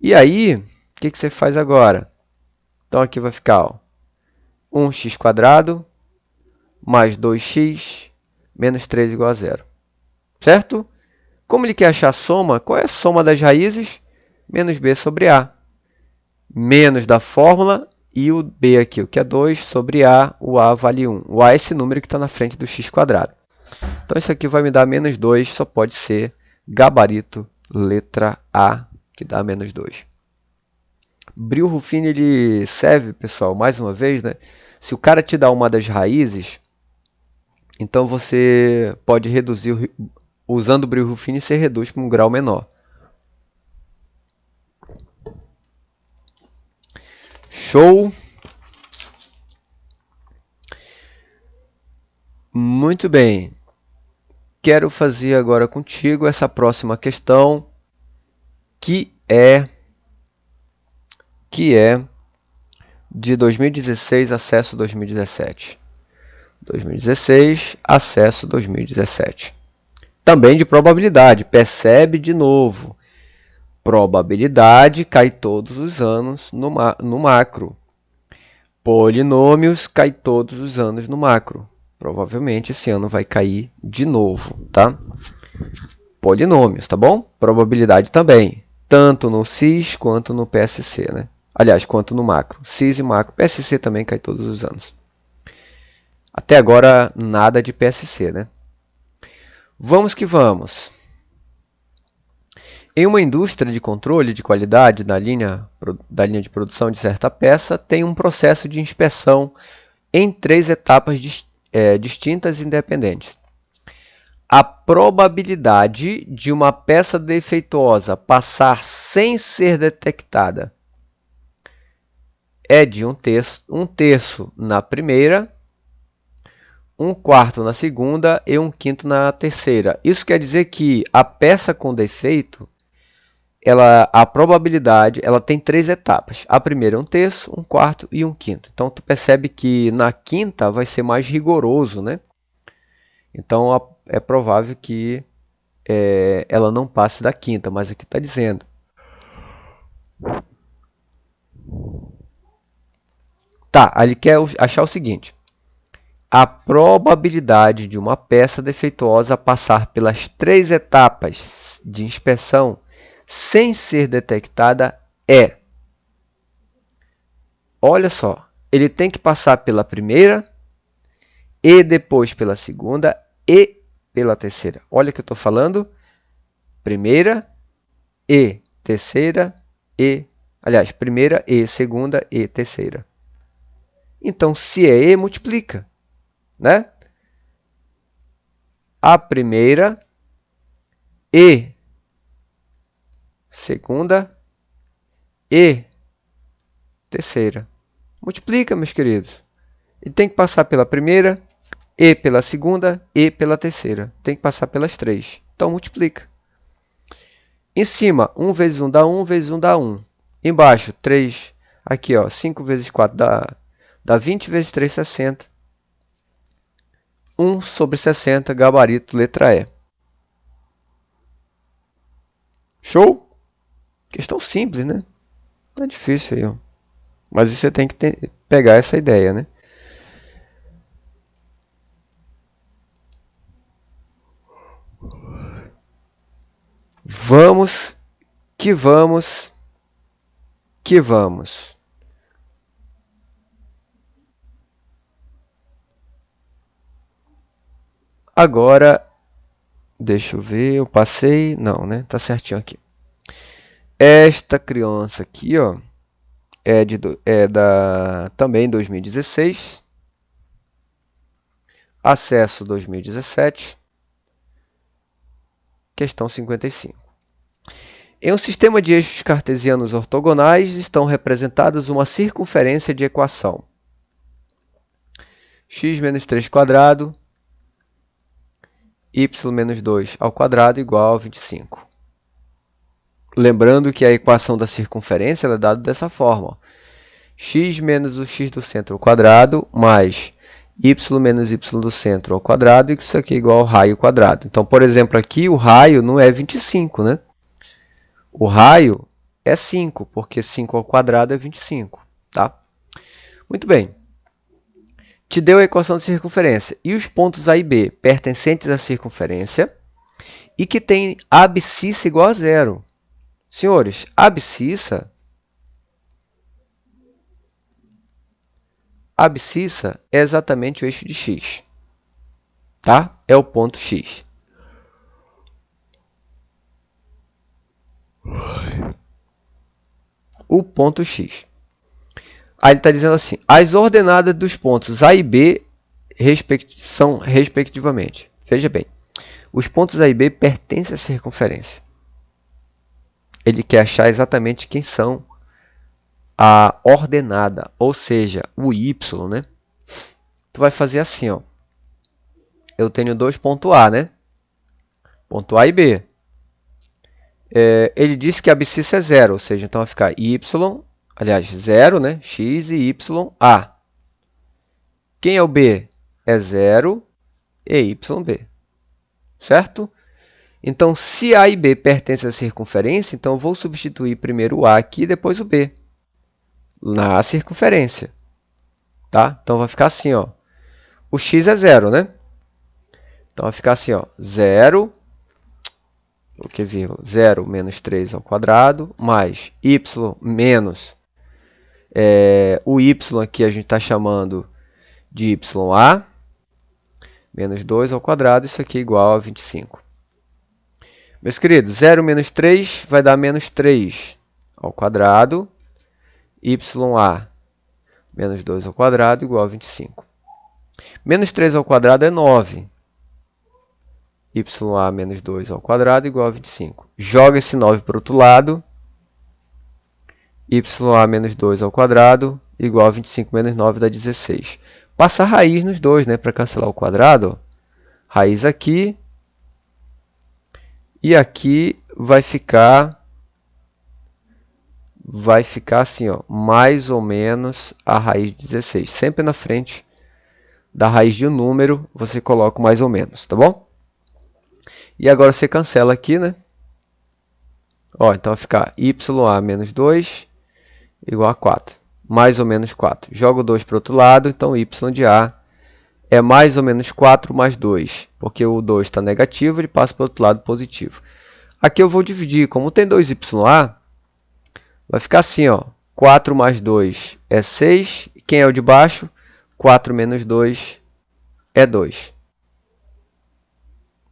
E aí, o que você faz agora? Então, aqui vai ficar, ó, 1x² mais 2x menos 3 igual a 0. Certo? Como ele quer achar a soma, qual é a soma das raízes? Menos b sobre a. Menos da fórmula e o b aqui, o que é 2 sobre a, o a vale 1. O a é esse número que está na frente do x². Então, isso aqui vai me dar menos 2, só pode ser gabarito, letra A, que dá menos 2. Brillouin-Ruffini, ele serve, pessoal, mais uma vez, né? Se o cara te dá uma das raízes, então você pode reduzir, usando o Brillouin-Ruffini, você reduz para um grau menor. Show! Muito bem. Quero fazer agora contigo essa próxima questão que é de 2016 acesso 2017. 2016 acesso 2017. Também de probabilidade, percebe de novo. Probabilidade cai todos os anos no macro. Polinômios cai todos os anos no macro. Provavelmente esse ano vai cair de novo, tá? Polinômios, tá bom? Probabilidade também, tanto no CIS quanto no PSC, né? Aliás, quanto no macro. CIS e macro. PSC também cai todos os anos. Até agora, nada de PSC, né? Vamos que vamos. Em uma indústria de controle de qualidade da linha de produção de certa peça, tem um processo de inspeção em 3 etapas distintas e independentes. A probabilidade de uma peça defeituosa passar sem ser detectada é de 1/3 na primeira, 1/4 na segunda e 1/5 na terceira. Isso quer dizer que a peça com defeito, a probabilidade, ela tem 3 etapas. A primeira é 1/3, 1/4 e 1/5. Então, tu percebe que na quinta vai ser mais rigoroso, né? Então, é provável que ela não passe da quinta, mas aqui está dizendo. Tá, ele quer achar o seguinte. A probabilidade de uma peça defeituosa passar pelas 3 etapas de inspeção sem ser detectada é... Olha só, ele tem que passar pela primeira e depois pela segunda e pela terceira. Olha o que eu estou falando. Primeira e terceira e... Aliás, primeira e segunda e terceira. Então, se é E, multiplica, né? A primeira e segunda e terceira. Multiplica, meus queridos. Ele tem que passar pela primeira e pela segunda e pela terceira. Tem que passar pelas 3. Então, multiplica. Em cima, 1 vezes 1 dá 1, vezes 1 dá 1. Embaixo, 3. Aqui, ó, 5 vezes 4 dá 20 vezes 3, 60. 1 sobre 60, gabarito, letra E. Show? Questão simples, né? Não é difícil aí, ó. Mas você tem que pegar essa ideia, né? Vamos que vamos que vamos. Agora, deixa eu ver, eu passei... Não, né? Tá certinho aqui. Esta criança aqui, ó, também 2016. Acesso 2017. Questão 55. Em um sistema de eixos cartesianos ortogonais, estão representadas uma circunferência de equação. X menos 3 quadrado, y menos 2 ao quadrado igual a 25. Lembrando que a equação da circunferência é dada dessa forma. X menos o x do centro ao quadrado mais y menos y do centro ao quadrado, e isso aqui é igual ao raio quadrado. Então, por exemplo, aqui o raio não é 25, né? O raio é 5, porque 5 ao quadrado é 25, tá? Muito bem. Te deu a equação de circunferência. E os pontos A e B pertencentes à circunferência e que tem abscissa igual a 0. Senhores, abscissa é exatamente o eixo de x. Tá? É o ponto x. O ponto x. Aí ele está dizendo assim, as ordenadas dos pontos A e B são respectivamente. Veja bem, os pontos A e B pertencem à circunferência. Ele quer achar exatamente quem são a ordenada, ou seja, o y, né? Tu vai fazer assim, ó. Eu tenho 2 pontos A, né? Ponto A e B. ele disse que a abscissa é zero, ou seja, então vai ficar y, aliás, zero, né? X e y, A. Quem é o B? É zero e YB, certo? Então, se A e B pertencem à circunferência, então eu vou substituir primeiro o A aqui e depois o B na circunferência, tá? Então, vai ficar assim, ó. O x é zero, né? Então, vai ficar assim, ó. 0, o que vírgula? 0 menos 3 ao quadrado, mais y menos o y aqui a gente está chamando de YA, menos 2 ao quadrado, isso aqui é igual a 25. Meus queridos, 0 menos 3 vai dar menos 3 ao quadrado, YA menos 2 ao quadrado igual a 25. Menos 3 ao quadrado é 9. YA menos 2 ao quadrado igual a 25. Joga esse 9 para o outro lado. YA menos 2 ao quadrado igual a 25 menos 9 dá 16. Passa a raiz nos dois, né, para cancelar o quadrado. Raiz aqui. E aqui vai ficar assim, ó, mais ou menos a raiz de 16. Sempre na frente da raiz de um número, você coloca mais ou menos, tá bom? E agora você cancela aqui, né? Ó, então vai ficar YA menos 2 igual a 4. Mais ou menos 4. Joga o 2 para o outro lado, então Y de A é mais ou menos 4 mais 2. Porque o 2 está negativo, ele passa para o outro lado positivo. Aqui eu vou dividir. Como tem 2YA, vai ficar assim, ó. 4 mais 2 é 6. Quem é o de baixo? 4 menos 2 é 2.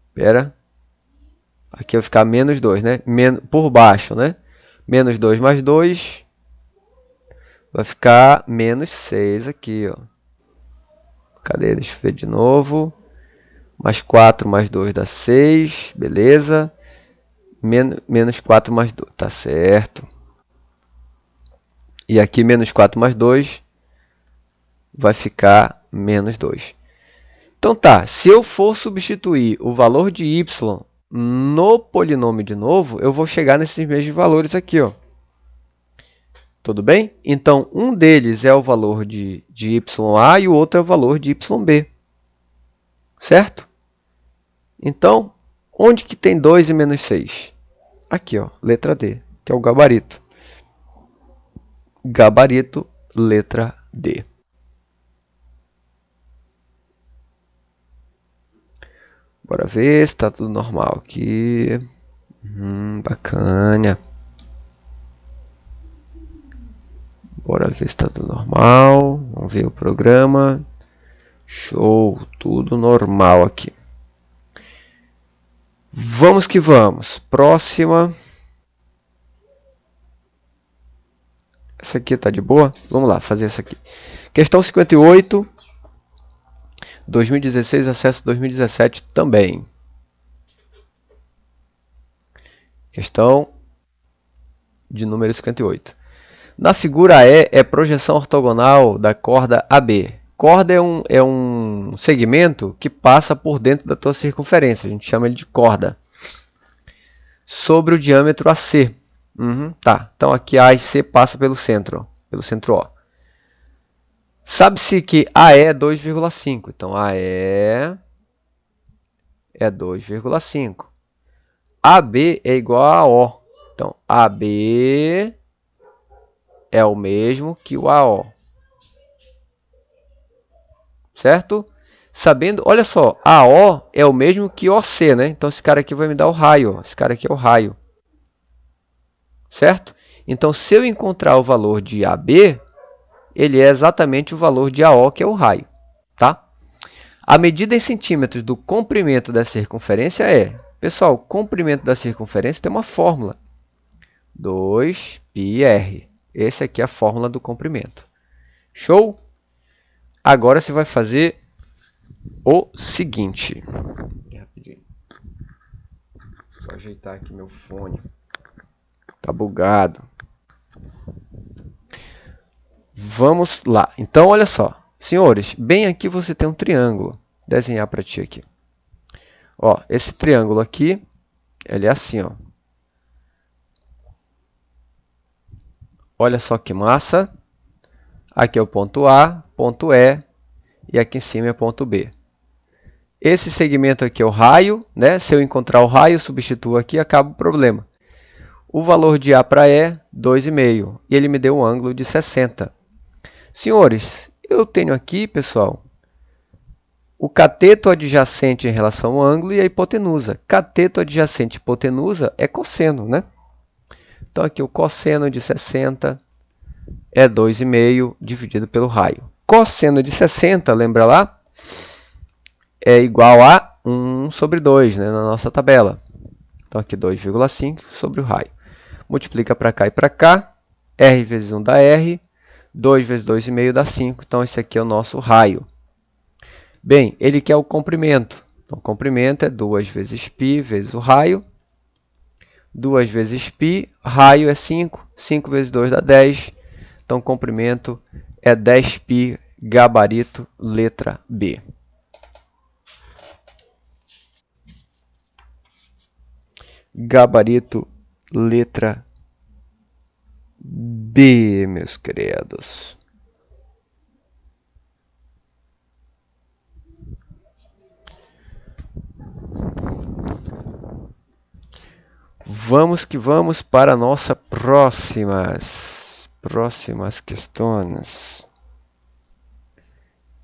Espera. Aqui vai ficar menos 2, né? Por baixo, né? Menos 2 mais 2 vai ficar menos 6 aqui, ó. Cadê? Deixa eu ver de novo. Mais 4 mais 2 dá 6. Beleza. Menos 4 mais 2. Tá certo. E aqui menos 4 mais 2 vai ficar menos 2. Então tá. Se eu for substituir o valor de y no polinômio de novo, eu vou chegar nesses mesmos valores aqui, ó. Tudo bem? Então, um deles é o valor de YA e o outro é o valor de YB. Certo? Então, onde que tem 2 e menos 6? Aqui, ó, letra D, que é o gabarito. Gabarito, letra D. Bora ver se está tudo normal aqui. Bacana. Bora ver se está tudo normal. Vamos ver o programa. Show, tudo normal aqui. Vamos que vamos. Próxima. Essa aqui está de boa? Vamos lá, fazer essa aqui. Questão 58. 2016, acesso 2017 também. Questão de número 58. Na figura E é projeção ortogonal da corda AB. Corda é um segmento que passa por dentro da tua circunferência. A gente chama ele de corda. Sobre o diâmetro AC. Tá. Então aqui A e C passa pelo centro. Pelo centro O. Sabe-se que AE é 2,5. Então AE é 2,5. AB é igual a O. Então AB é o mesmo que o AO. Certo? Sabendo, olha só, AO é o mesmo que OC, né? Então esse cara aqui vai me dar o raio. Esse cara aqui é o raio. Certo? Então se eu encontrar o valor de AB, ele é exatamente o valor de AO, que é o raio. Tá? A medida em centímetros do comprimento da circunferência é... Pessoal, o comprimento da circunferência tem uma fórmula. 2πr. Essa aqui é a fórmula do comprimento. Show? Agora você vai fazer o seguinte. Rapidinho. Vou ajeitar aqui meu fone. Tá bugado. Vamos lá. Então, olha só. Senhores, bem aqui você tem um triângulo. Vou desenhar para ti aqui. Ó, esse triângulo aqui, ele é assim, ó. Olha só que massa. Aqui é o ponto A, ponto E, e aqui em cima é ponto B. Esse segmento aqui é o raio, né? Se eu encontrar o raio, substituo aqui e acaba o problema. O valor de A para E, 2,5. E ele me deu um ângulo de 60. Senhores, eu tenho aqui, pessoal, o cateto adjacente em relação ao ângulo e a hipotenusa. Cateto adjacente e hipotenusa é cosseno, né? Então, aqui o cosseno de 60 é 2,5 dividido pelo raio. Cosseno de 60, lembra lá? É igual a 1 sobre 2, né, na nossa tabela. Então, aqui 2,5 sobre o raio. Multiplica para cá e para cá. R vezes 1 dá R. 2 vezes 2,5 dá 5. Então, esse aqui é o nosso raio. Bem, ele quer o comprimento. Então, o comprimento é 2 vezes π vezes o raio. 2 vezes π, raio é 5. 5 vezes 2 dá 10. Então, o comprimento é 10π, gabarito, letra B. Gabarito, letra B, meus queridos. Vamos que vamos para a nossa próximas questões.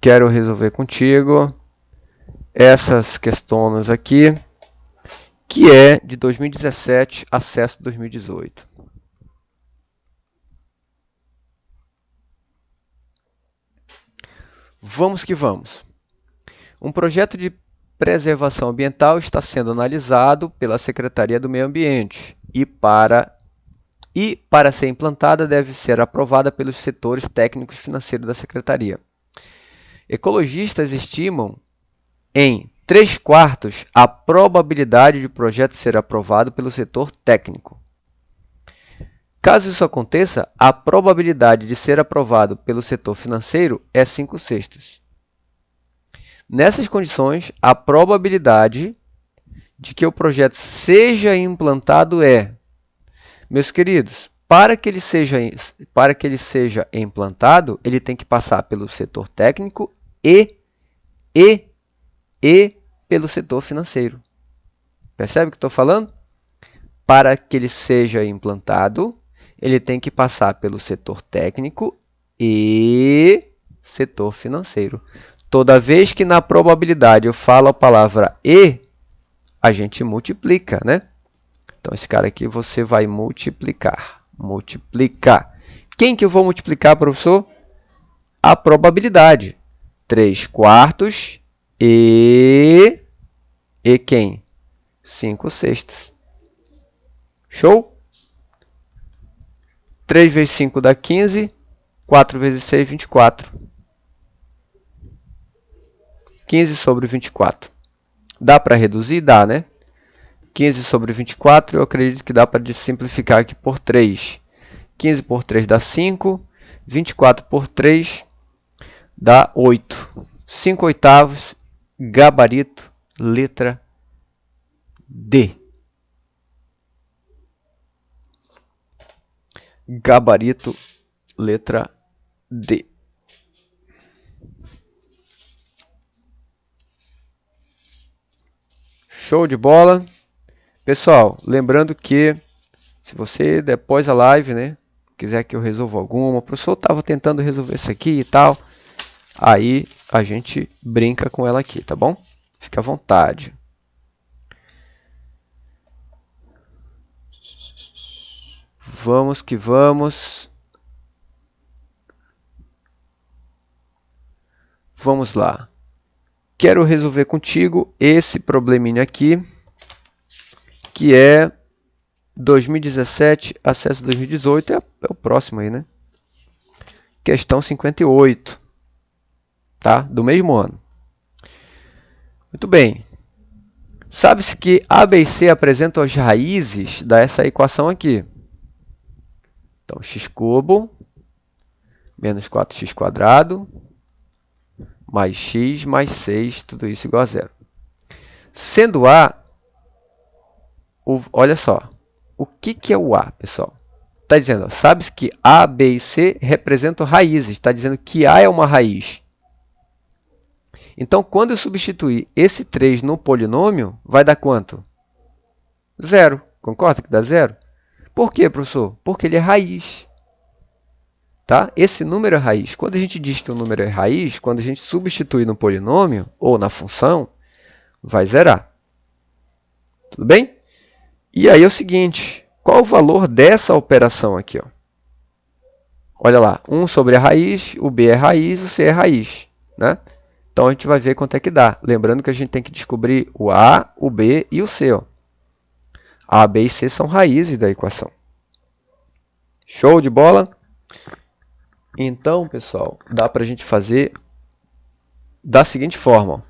Quero resolver contigo essas questões aqui, que é de 2017, acesso 2018. Vamos que vamos. Um projeto de preservação ambiental está sendo analisado pela Secretaria do Meio Ambiente e para ser implantada deve ser aprovada pelos setores técnicos e financeiros da Secretaria. Ecologistas estimam em 3/4 a probabilidade de o projeto ser aprovado pelo setor técnico. Caso isso aconteça, a probabilidade de ser aprovado pelo setor financeiro é 5/6. Nessas condições, a probabilidade de que o projeto seja implantado é, meus queridos, para que ele seja implantado, ele tem que passar pelo setor técnico e pelo setor financeiro. Percebe o que estou falando? Para que ele seja implantado, ele tem que passar pelo setor técnico e setor financeiro. Toda vez que na probabilidade eu falo a palavra e, a gente multiplica, né? Então, esse cara aqui você vai multiplicar. Multiplicar. Quem que eu vou multiplicar, professor? A probabilidade. 3/4 e quem? 5/6. Show? 3 vezes 5 dá 15. 4 vezes 6, 24. 15 sobre 24. Dá para reduzir? Dá, né? 15 sobre 24, eu acredito que dá para simplificar aqui por 3. 15 por 3 dá 5. 24 por 3 dá 8. 5/8, gabarito, letra D. Gabarito, letra D. Show de bola. Pessoal, lembrando que se você depois da live, né, quiser que eu resolva alguma, o professor estava tentando resolver isso aqui e tal, aí a gente brinca com ela aqui, tá bom? Fique à vontade. Vamos que vamos. Vamos lá. Quero resolver contigo esse probleminha aqui, que é 2017, acesso 2018, é o próximo aí, né? Questão 58, tá? Do mesmo ano. Muito bem. Sabe-se que A, B e C apresentam as raízes dessa equação aqui. Então, x cubo menos 4x² mais x mais 6, tudo isso igual a zero. Sendo A, olha só, o que é o A, pessoal? está dizendo, sabe que A, B e C representam raízes. Está dizendo que A é uma raiz. Então, quando eu substituir esse 3 no polinômio, vai dar quanto? 0. Concorda que dá 0? Por quê, professor? Porque ele é raiz. Tá? Esse número é raiz. Quando a gente diz que o número é raiz, quando a gente substitui no polinômio ou na função, vai zerar. Tudo bem? E aí é o seguinte, qual o valor dessa operação aqui? Ó? Olha lá, 1 sobre a raiz, o B é raiz, o C é raiz. Né? Então, a gente vai ver quanto é que dá. Lembrando que a gente tem que descobrir o A, o B e o C. Ó. A, B e C são raízes da equação. Show de bola? Então, pessoal, dá para a gente fazer da seguinte forma.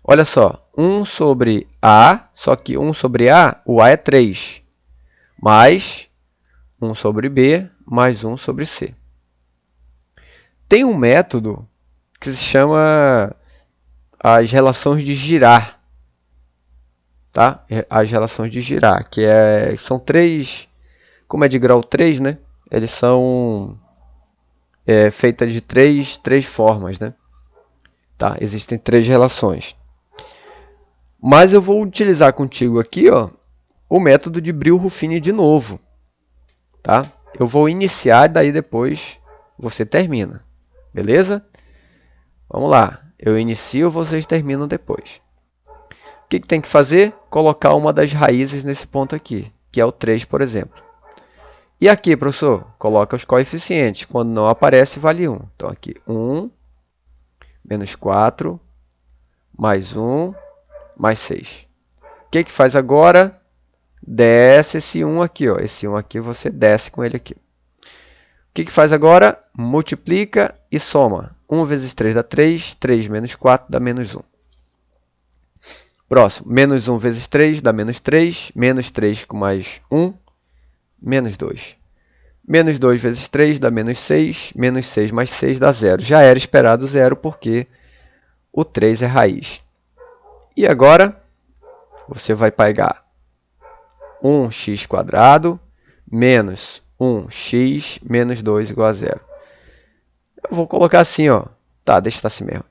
Olha só, 1 sobre A, só que 1 sobre A, o A é 3, mais 1 sobre B, mais 1 sobre C. Tem um método que se chama as relações de Girard. Tá? As relações de Girard, que são 3, como é de grau 3, né? Eles são feitas de três formas, né? Tá? Existem 3 relações. Mas eu vou utilizar contigo aqui, ó, o método de Brillo-Ruffini de novo. Tá? Eu vou iniciar e daí depois você termina. Beleza? Vamos lá. Eu inicio, vocês terminam depois. O que tem que fazer? Colocar uma das raízes nesse ponto aqui, que é o 3, por exemplo. E aqui, professor, coloca os coeficientes. Quando não aparece, vale 1. Então, aqui, 1, menos 4, mais 1, mais 6. O que faz agora? Desce esse 1 aqui. Ó. Esse 1 aqui, você desce com ele aqui. O que faz agora? Multiplica e soma. 1 vezes 3 dá 3, 3 menos 4 dá menos 1. Próximo, menos 1 vezes 3 dá menos 3, menos 3 com mais 1, menos 2. Menos 2 vezes 3 dá menos 6, menos 6 mais 6 dá 0. Já era esperado 0 porque o 3 é raiz. E agora, você vai pegar 1x² menos 1x menos 2 igual a 0. Eu vou colocar assim, ó. Tá, deixa estar assim mesmo.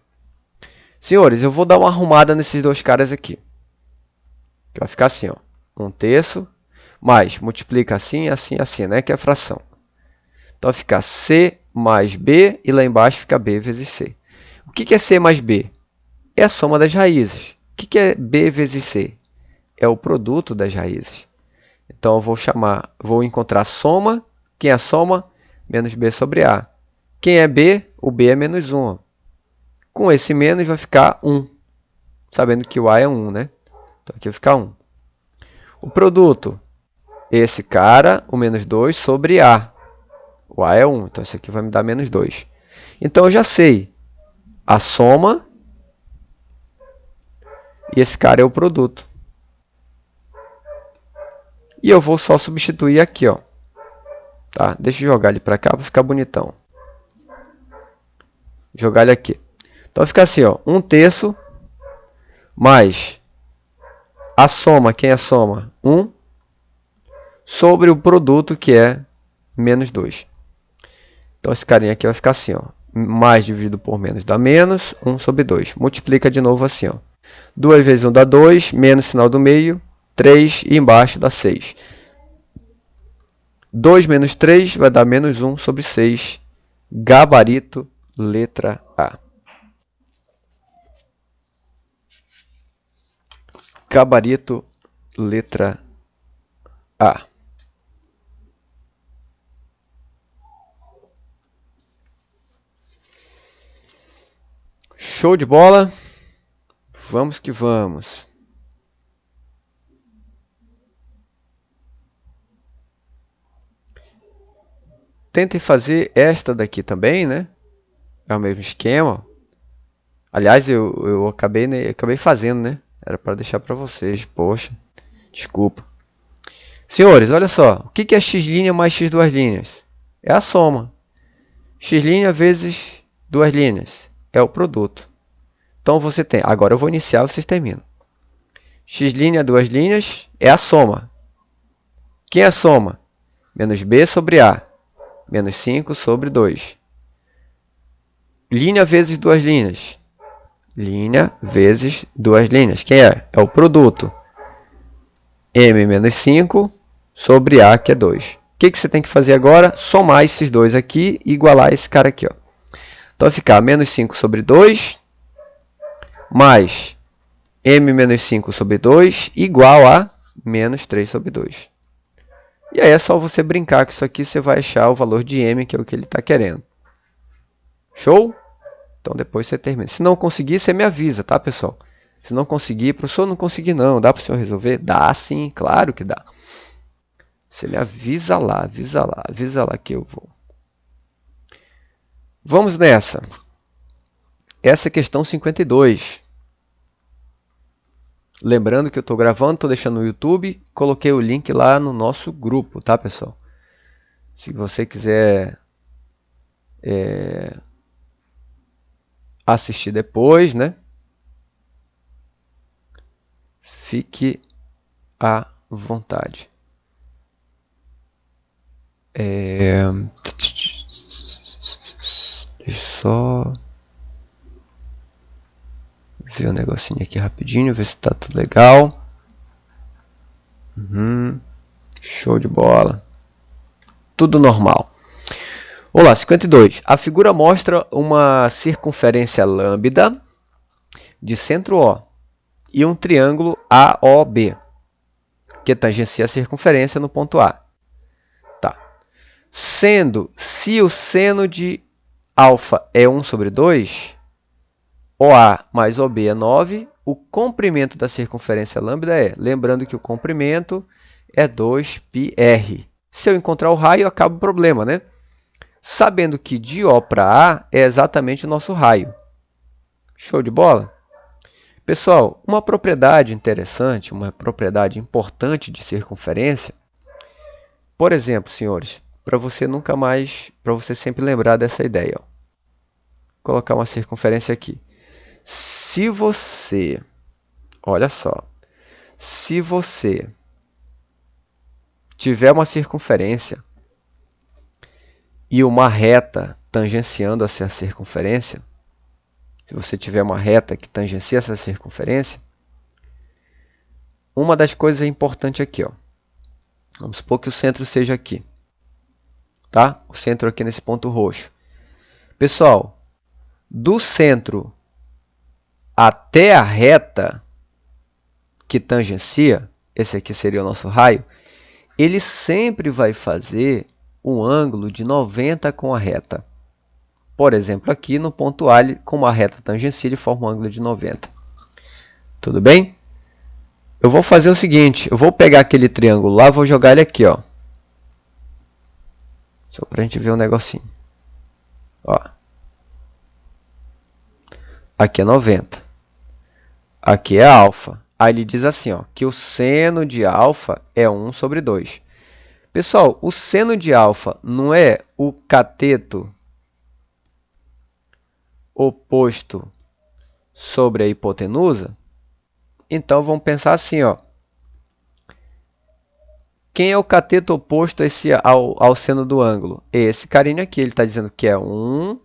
Senhores, eu vou dar uma arrumada nesses dois caras aqui. Vai ficar assim, ó. 1/3 mais, multiplica assim, assim, assim, né? Que é a fração. Então, vai ficar C mais B e lá embaixo fica B vezes C. O que é C mais B? É a soma das raízes. O que é B vezes C? É o produto das raízes. Então, eu vou encontrar a soma. Quem é a soma? Menos B sobre A. Quem é B? O B é menos 1. Com esse menos vai ficar 1. Sabendo que o A é 1, né? Então, aqui vai ficar 1. O produto, esse cara, o menos 2 sobre A. O A é 1, então isso aqui vai me dar menos 2. Então, eu já sei. A soma e esse cara é o produto. E eu vou só substituir aqui, ó. Tá? Deixa eu jogar ele para cá para ficar bonitão. Jogar ele aqui. Então, vai ficar assim, ó. 1/3 mais a soma, quem é a soma? 1, sobre o produto, que é menos 2. Então, esse carinha aqui vai ficar assim, ó. Mais dividido por menos dá menos, 1 sobre 2. Multiplica de novo assim, ó. 2 vezes 1 dá 2, menos sinal do meio, 3 e embaixo dá 6. 2 menos 3 vai dar menos 1 sobre 6. Gabarito, letra A. Gabarito, letra A. Show de bola. Vamos que vamos. Tentem fazer esta daqui também, né? É o mesmo esquema. Aliás, eu acabei fazendo, né? Era para deixar para vocês. Poxa, desculpa. Senhores, olha só. O que é x' mais x duas linhas? É a soma. X' vezes duas linhas. É o produto. Então, você tem... Agora eu vou iniciar, vocês terminam. X', duas linhas, é a soma. Quem é a soma? Menos B sobre A. Menos 5 sobre 2. Linha vezes duas linhas. Linha vezes duas linhas. Quem é? É o produto. M menos 5 sobre A, que é 2. O que você tem que fazer agora? Somar esses dois aqui e igualar esse cara aqui. Ó. Então vai ficar menos 5 sobre 2 mais M menos 5 sobre 2 igual a menos 3 sobre 2. E aí é só você brincar com isso aqui, você vai achar o valor de M, que é o que ele está querendo. Show? Então depois você termina. Se não conseguir, você me avisa, tá, pessoal? Se não conseguir, professor, não consegui não. Dá para o senhor resolver? Dá sim, claro que dá. Você me avisa lá que eu vou. Vamos nessa. Essa é a questão 52. Lembrando que eu estou gravando, estou deixando no YouTube, coloquei o link lá no nosso grupo, tá, pessoal? Se você quiser assistir depois, né? Fique à vontade. Deixa eu só ver um negocinho aqui rapidinho, ver se está tudo legal. Show de bola. Tudo normal. Olá, 52. A figura mostra uma circunferência lambda de centro O e um triângulo AOB, que tangencia a circunferência no ponto A. Tá. Se o seno de alfa é 1 sobre 2, OA mais OB é 9, o comprimento da circunferência lambda é, lembrando que o comprimento é 2πr. Se eu encontrar o raio, acaba o problema, né? Sabendo que de O para A é exatamente o nosso raio. Show de bola? Pessoal, uma propriedade interessante, uma propriedade importante de circunferência, por exemplo, senhores, para você nunca mais, para você sempre lembrar dessa ideia, ó. Vou colocar uma circunferência aqui. Se você, olha só, se você tiver uma circunferência e uma reta tangenciando essa circunferência, se você tiver uma reta que tangencia essa circunferência, uma das coisas é importante aqui, ó. Vamos supor que o centro seja aqui, tá? O centro aqui nesse ponto roxo. Pessoal, do centro até a reta que tangencia, esse aqui seria o nosso raio, ele sempre vai fazer um ângulo de 90 com a reta. Por exemplo, aqui no ponto A, como a reta tangencia, ele forma um ângulo de 90. Tudo bem? Eu vou fazer o seguinte, eu vou pegar aquele triângulo lá, vou jogar ele aqui, ó. Só para a gente ver um negocinho. Ó. Aqui é 90. Aqui é alfa. Aí ele diz assim, ó, que o seno de alfa é 1 sobre 2. Pessoal, o seno de alfa não é o cateto oposto sobre a hipotenusa? Então, vamos pensar assim, ó. Quem é o cateto oposto ao seno do ângulo? Esse carinha aqui, ele está dizendo que é 1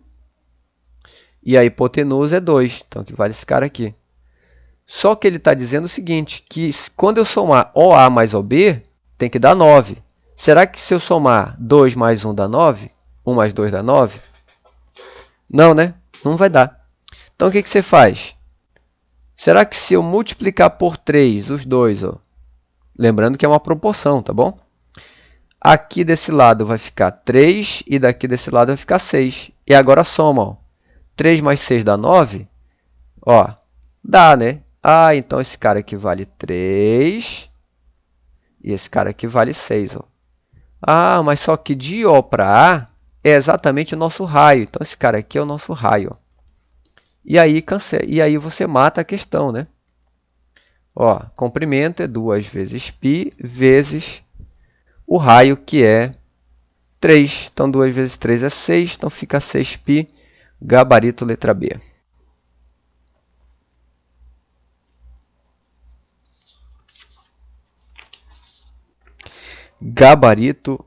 e a hipotenusa é 2. Então, que vale esse cara aqui. Só que ele está dizendo o seguinte, que quando eu somar OA mais OB, tem que dar 9. Será que se eu somar 2 mais 1 dá 9? 1 mais 2 dá 9? Não, né? Não vai dar. Então, o que você faz? Será que se eu multiplicar por 3 os dois, ó, lembrando que é uma proporção, tá bom? Aqui desse lado vai ficar 3 e daqui desse lado vai ficar 6. E agora soma, ó. 3 mais 6 dá 9? Ó, dá, né? Ah, então esse cara aqui vale 3 e esse cara aqui vale 6, ó. Ah, mas só que de O para A é exatamente o nosso raio. Então, esse cara aqui é o nosso raio, ó. E aí, você mata a questão, né? Ó, comprimento é 2 vezes π vezes o raio, que é 3. Então, 2 vezes 3 é 6. Então, fica 6π, gabarito letra B. Gabarito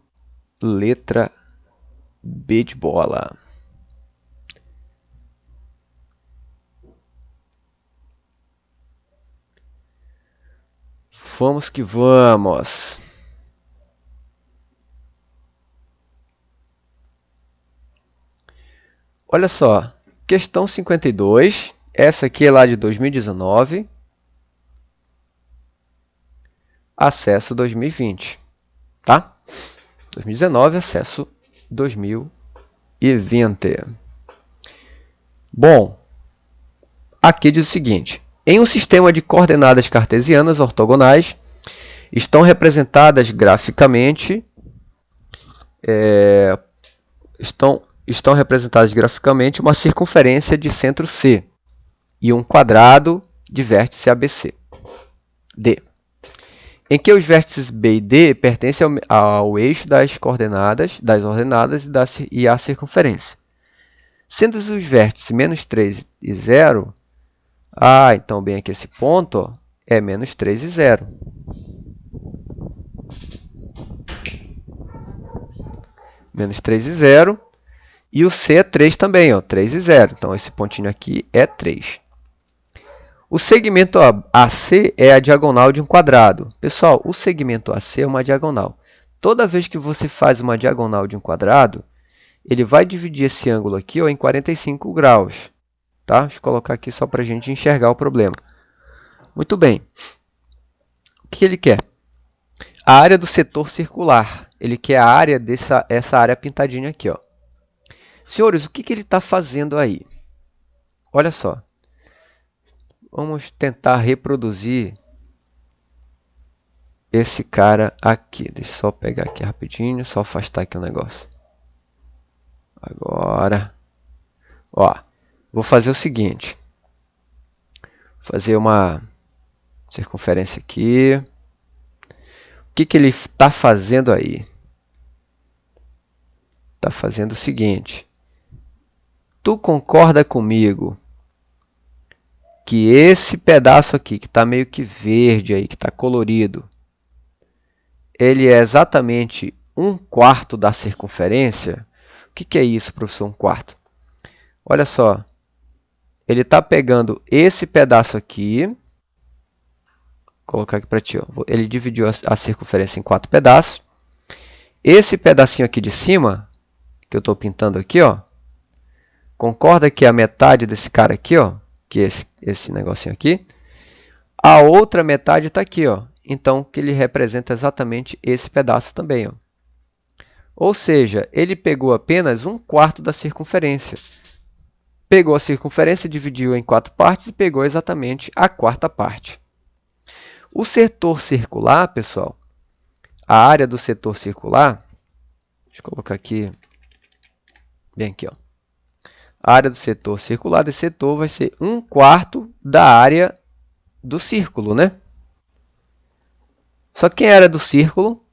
Letra B de bola. Vamos que vamos. Olha só, questão 52, essa aqui é lá de 2019, acesso 2020, tá? 2019, acesso 2020. Bom, aqui diz o seguinte: em um sistema de coordenadas cartesianas ortogonais, estão representadas graficamente uma circunferência de centro C e um quadrado de vértice ABC. D. Em que os vértices B e D pertencem ao eixo das ordenadas e à circunferência. Sendo os vértices menos 3 e 0, então bem aqui esse ponto ó, é menos 3 e 0. Menos 3 e 0. E o C é 3 também, ó, 3 e 0. Então, esse pontinho aqui é 3. O segmento AC é a diagonal de um quadrado. Pessoal, o segmento AC é uma diagonal. Toda vez que você faz uma diagonal de um quadrado, ele vai dividir esse ângulo aqui ó, em 45 graus. Tá? Deixa eu colocar aqui só para a gente enxergar o problema. Muito bem. O que ele quer? A área do setor circular. Ele quer a área essa área pintadinha aqui, ó. Senhores, o que ele está fazendo aí? Olha só. Vamos tentar reproduzir esse cara aqui. Deixa eu só pegar aqui rapidinho, só afastar aqui o negócio. Agora, ó, vou fazer o seguinte. Vou fazer uma circunferência aqui. O que ele está fazendo aí? Está fazendo o seguinte. Tu concorda comigo que esse pedaço aqui, que está meio que verde aí, que está colorido, ele é exatamente 1/4 da circunferência? O que é isso, professor, 1/4? Olha só, ele está pegando esse pedaço aqui, vou colocar aqui para ti, ó. Ele dividiu a circunferência em 4 pedaços. Esse pedacinho aqui de cima, que eu estou pintando aqui, ó, concorda que é a metade desse cara aqui, ó, que é esse negocinho aqui. A outra metade está aqui, ó. Então, que ele representa exatamente esse pedaço também, ó. Ou seja, ele pegou apenas 1/4 da circunferência. Pegou a circunferência, dividiu em 4 partes e pegou exatamente a 4ª parte. O setor circular, pessoal, a área do setor circular, deixa eu colocar aqui, bem aqui, ó. A área do setor circular desse setor vai ser 1/4 da área do círculo, né? Só que quem é a área do círculo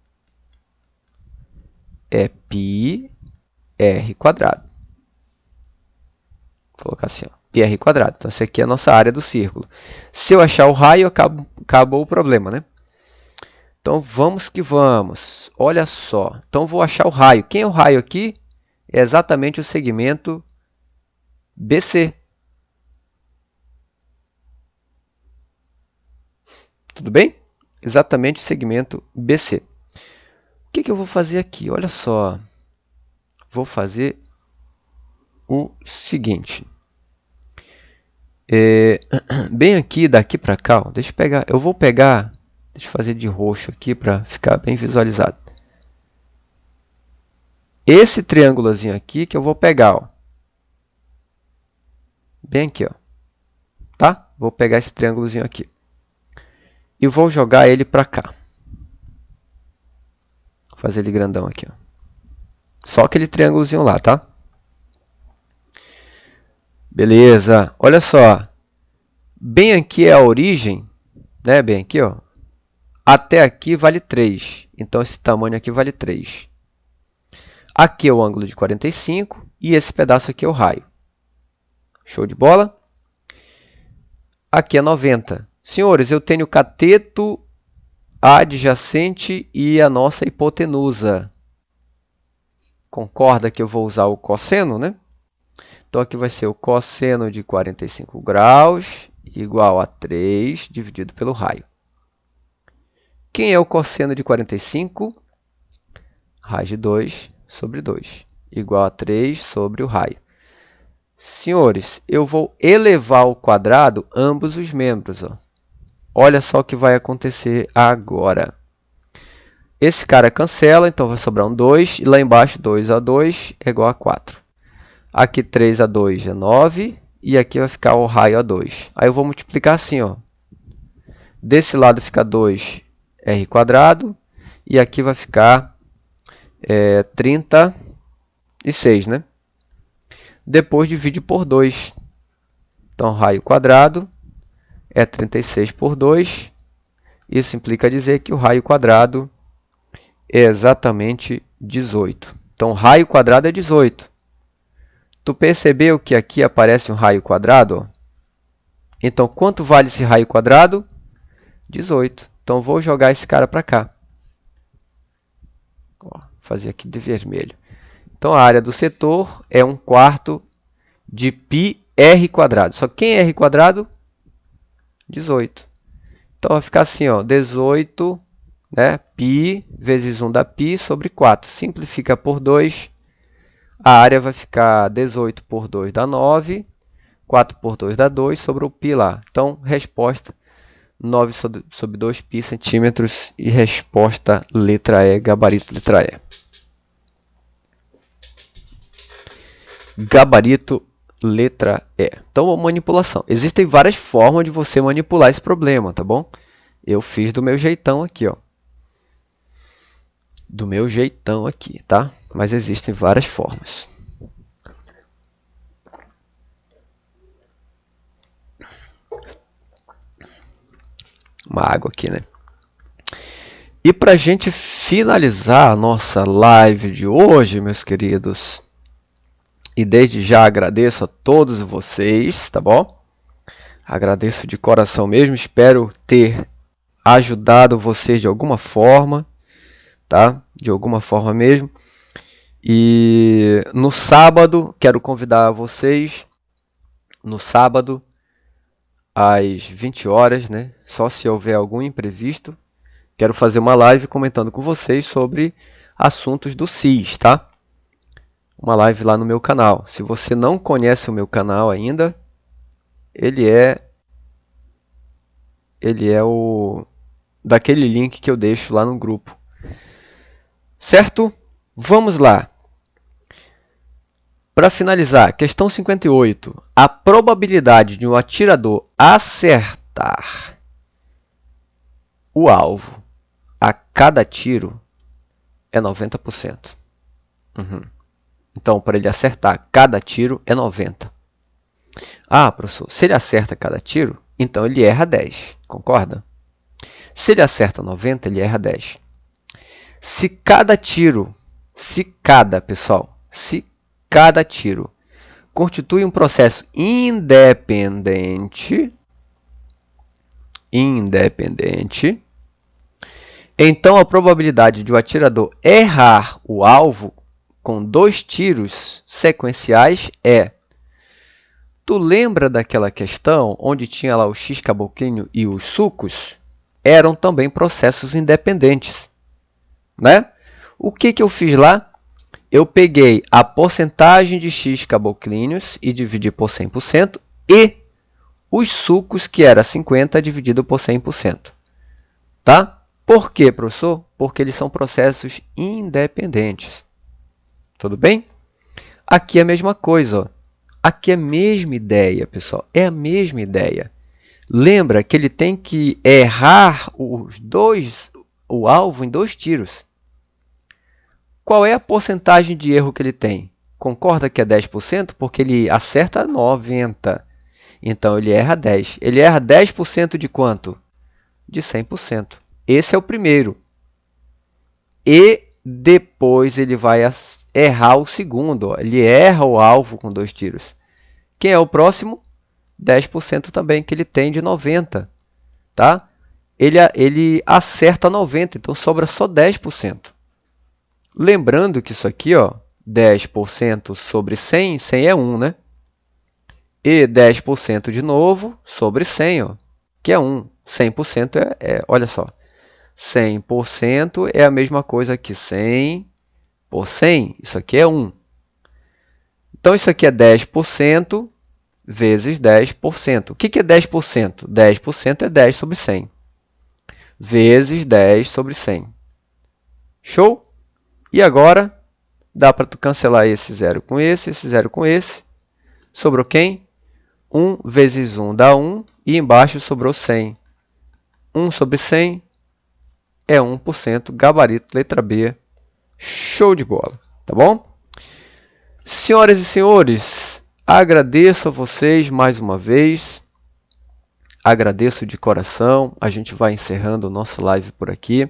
é πr². Vou colocar assim, ó, πr². Então, essa aqui é a nossa área do círculo. Se eu achar o raio, acabou o problema, né? Então, vamos que vamos. Olha só. Então, vou achar o raio. Quem é o raio aqui? É exatamente o segmento BC. Tudo bem? Exatamente o segmento BC. O que eu vou fazer aqui? Olha só. Vou fazer o seguinte. Bem aqui, daqui para cá, ó, deixa eu fazer de roxo aqui para ficar bem visualizado. Esse triângulozinho aqui que eu vou pegar, ó. Bem aqui, ó. Tá? Vou pegar esse triângulozinho aqui. E vou jogar ele para cá. Vou fazer ele grandão aqui, ó. Só aquele triângulozinho lá, tá? Beleza. Olha só. Bem aqui é a origem, né? Bem aqui, ó. Até aqui vale 3. Então, esse tamanho aqui vale 3. Aqui é o ângulo de 45 e esse pedaço aqui é o raio. Show de bola? Aqui é 90. Senhores, eu tenho o cateto adjacente e a nossa hipotenusa. Concorda que eu vou usar o cosseno, né? Então, aqui vai ser o cosseno de 45 graus igual a 3 dividido pelo raio. Quem é o cosseno de 45? Raiz de 2 sobre 2, igual a 3 sobre o raio. Senhores, eu vou elevar ao quadrado ambos os membros. Ó. Olha só o que vai acontecer agora. Esse cara cancela, então vai sobrar um 2. E lá embaixo, 2 a 2 é igual a 4. Aqui, 3 a 2 é 9. E aqui vai ficar o raio a 2. Aí eu vou multiplicar assim. Ó. Desse lado fica 2r². E aqui vai ficar 36, né? Depois divide por 2. Então, raio quadrado é 36 por 2. Isso implica dizer que o raio quadrado é exatamente 18. Então, raio quadrado é 18. Tu percebeu que aqui aparece um raio quadrado? Ó? Então, quanto vale esse raio quadrado? 18. Então, vou jogar esse cara para cá. Ó, fazer aqui de vermelho. Então, a área do setor é 1/4 de πr². Só que quem é r²? 18. Então, vai ficar assim, ó, 18, né, π vezes 1 da π sobre 4. Simplifica por 2. A área vai ficar 18 por 2 dá 9. 4 por 2 dá 2, sobrou π lá. Então, resposta 9 sobre 2 π centímetros. E resposta letra E, gabarito letra E. Gabarito letra E. Então, manipulação. Existem várias formas de você manipular esse problema, tá bom? Eu fiz do meu jeitão aqui, ó. Do meu jeitão aqui, tá? Mas existem várias formas. Uma água aqui, né? E para a gente finalizar a nossa live de hoje, meus queridos, e desde já agradeço a todos vocês, tá bom? Agradeço de coração mesmo, espero ter ajudado vocês de alguma forma, tá? De alguma forma mesmo. E no sábado, quero convidar vocês, no sábado, às 20 horas, né? Só se houver algum imprevisto, quero fazer uma live comentando com vocês sobre assuntos do CIS, tá? Uma live lá no meu canal. Se você não conhece o meu canal ainda, ele é o daquele link que eu deixo lá no grupo. Certo? Vamos lá. Para finalizar, questão 58. A probabilidade de um atirador acertar o alvo a cada tiro é 90%. Então, para ele acertar cada tiro é 90. Ah, professor, se ele acerta cada tiro, então ele erra 10. Concorda? Se ele acerta 90, ele erra 10. Se cada tiro constitui um processo independente, então a probabilidade de o atirador errar o alvo com 2 tiros sequenciais é... Tu lembra daquela questão onde tinha lá o x-caboclinho e os sucos? Eram também processos independentes, né? O que eu fiz lá? Eu peguei a porcentagem de x-caboclinhos e dividi por 100% e os sucos, que era 50, dividido por 100%. Tá? Por quê, professor? Porque eles são processos independentes. Tudo bem? Aqui é a mesma coisa. Ó. Aqui é a mesma ideia, pessoal. É a mesma ideia. Lembra que ele tem que errar o alvo em 2 tiros. Qual é a porcentagem de erro que ele tem? Concorda que é 10%? Porque ele acerta 90%. Então, ele erra 10%. Ele erra 10% de quanto? De 100%. Esse é o primeiro. E depois ele vai errar o segundo. Ó. Ele erra o alvo com 2 tiros. Quem é o próximo? 10% também, que ele tem de 90%. Tá? Ele acerta 90%, então sobra só 10%. Lembrando que isso aqui, ó, 10% sobre 100, 100 é 1, né? E 10% de novo sobre 100, ó, que é 1. 100% olha só, 100% é a mesma coisa que 100 por 100, isso aqui é 1. Então, isso aqui é 10% vezes 10%. O que é 10%? 10% é 10 sobre 100, vezes 10 sobre 100. Show? E agora, dá para tu cancelar esse 0 com esse 0 com esse. Sobrou quem? 1 vezes 1 dá 1, e embaixo sobrou 100. 1 sobre 100 é 1%, gabarito, letra B. Show de bola, tá bom? Senhoras e senhores, agradeço a vocês mais uma vez. Agradeço de coração. A gente vai encerrando o nosso live por aqui.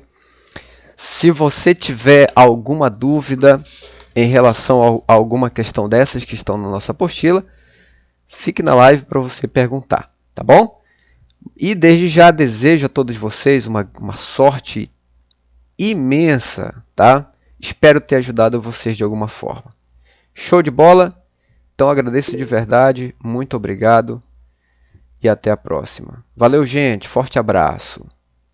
Se você tiver alguma dúvida em relação a alguma questão dessas que estão na nossa apostila, fique na live para você perguntar, tá bom? E desde já desejo a todos vocês uma sorte imensa, tá? Espero ter ajudado vocês de alguma forma. Show de bola? Então agradeço de verdade, muito obrigado e até a próxima. Valeu, gente, forte abraço.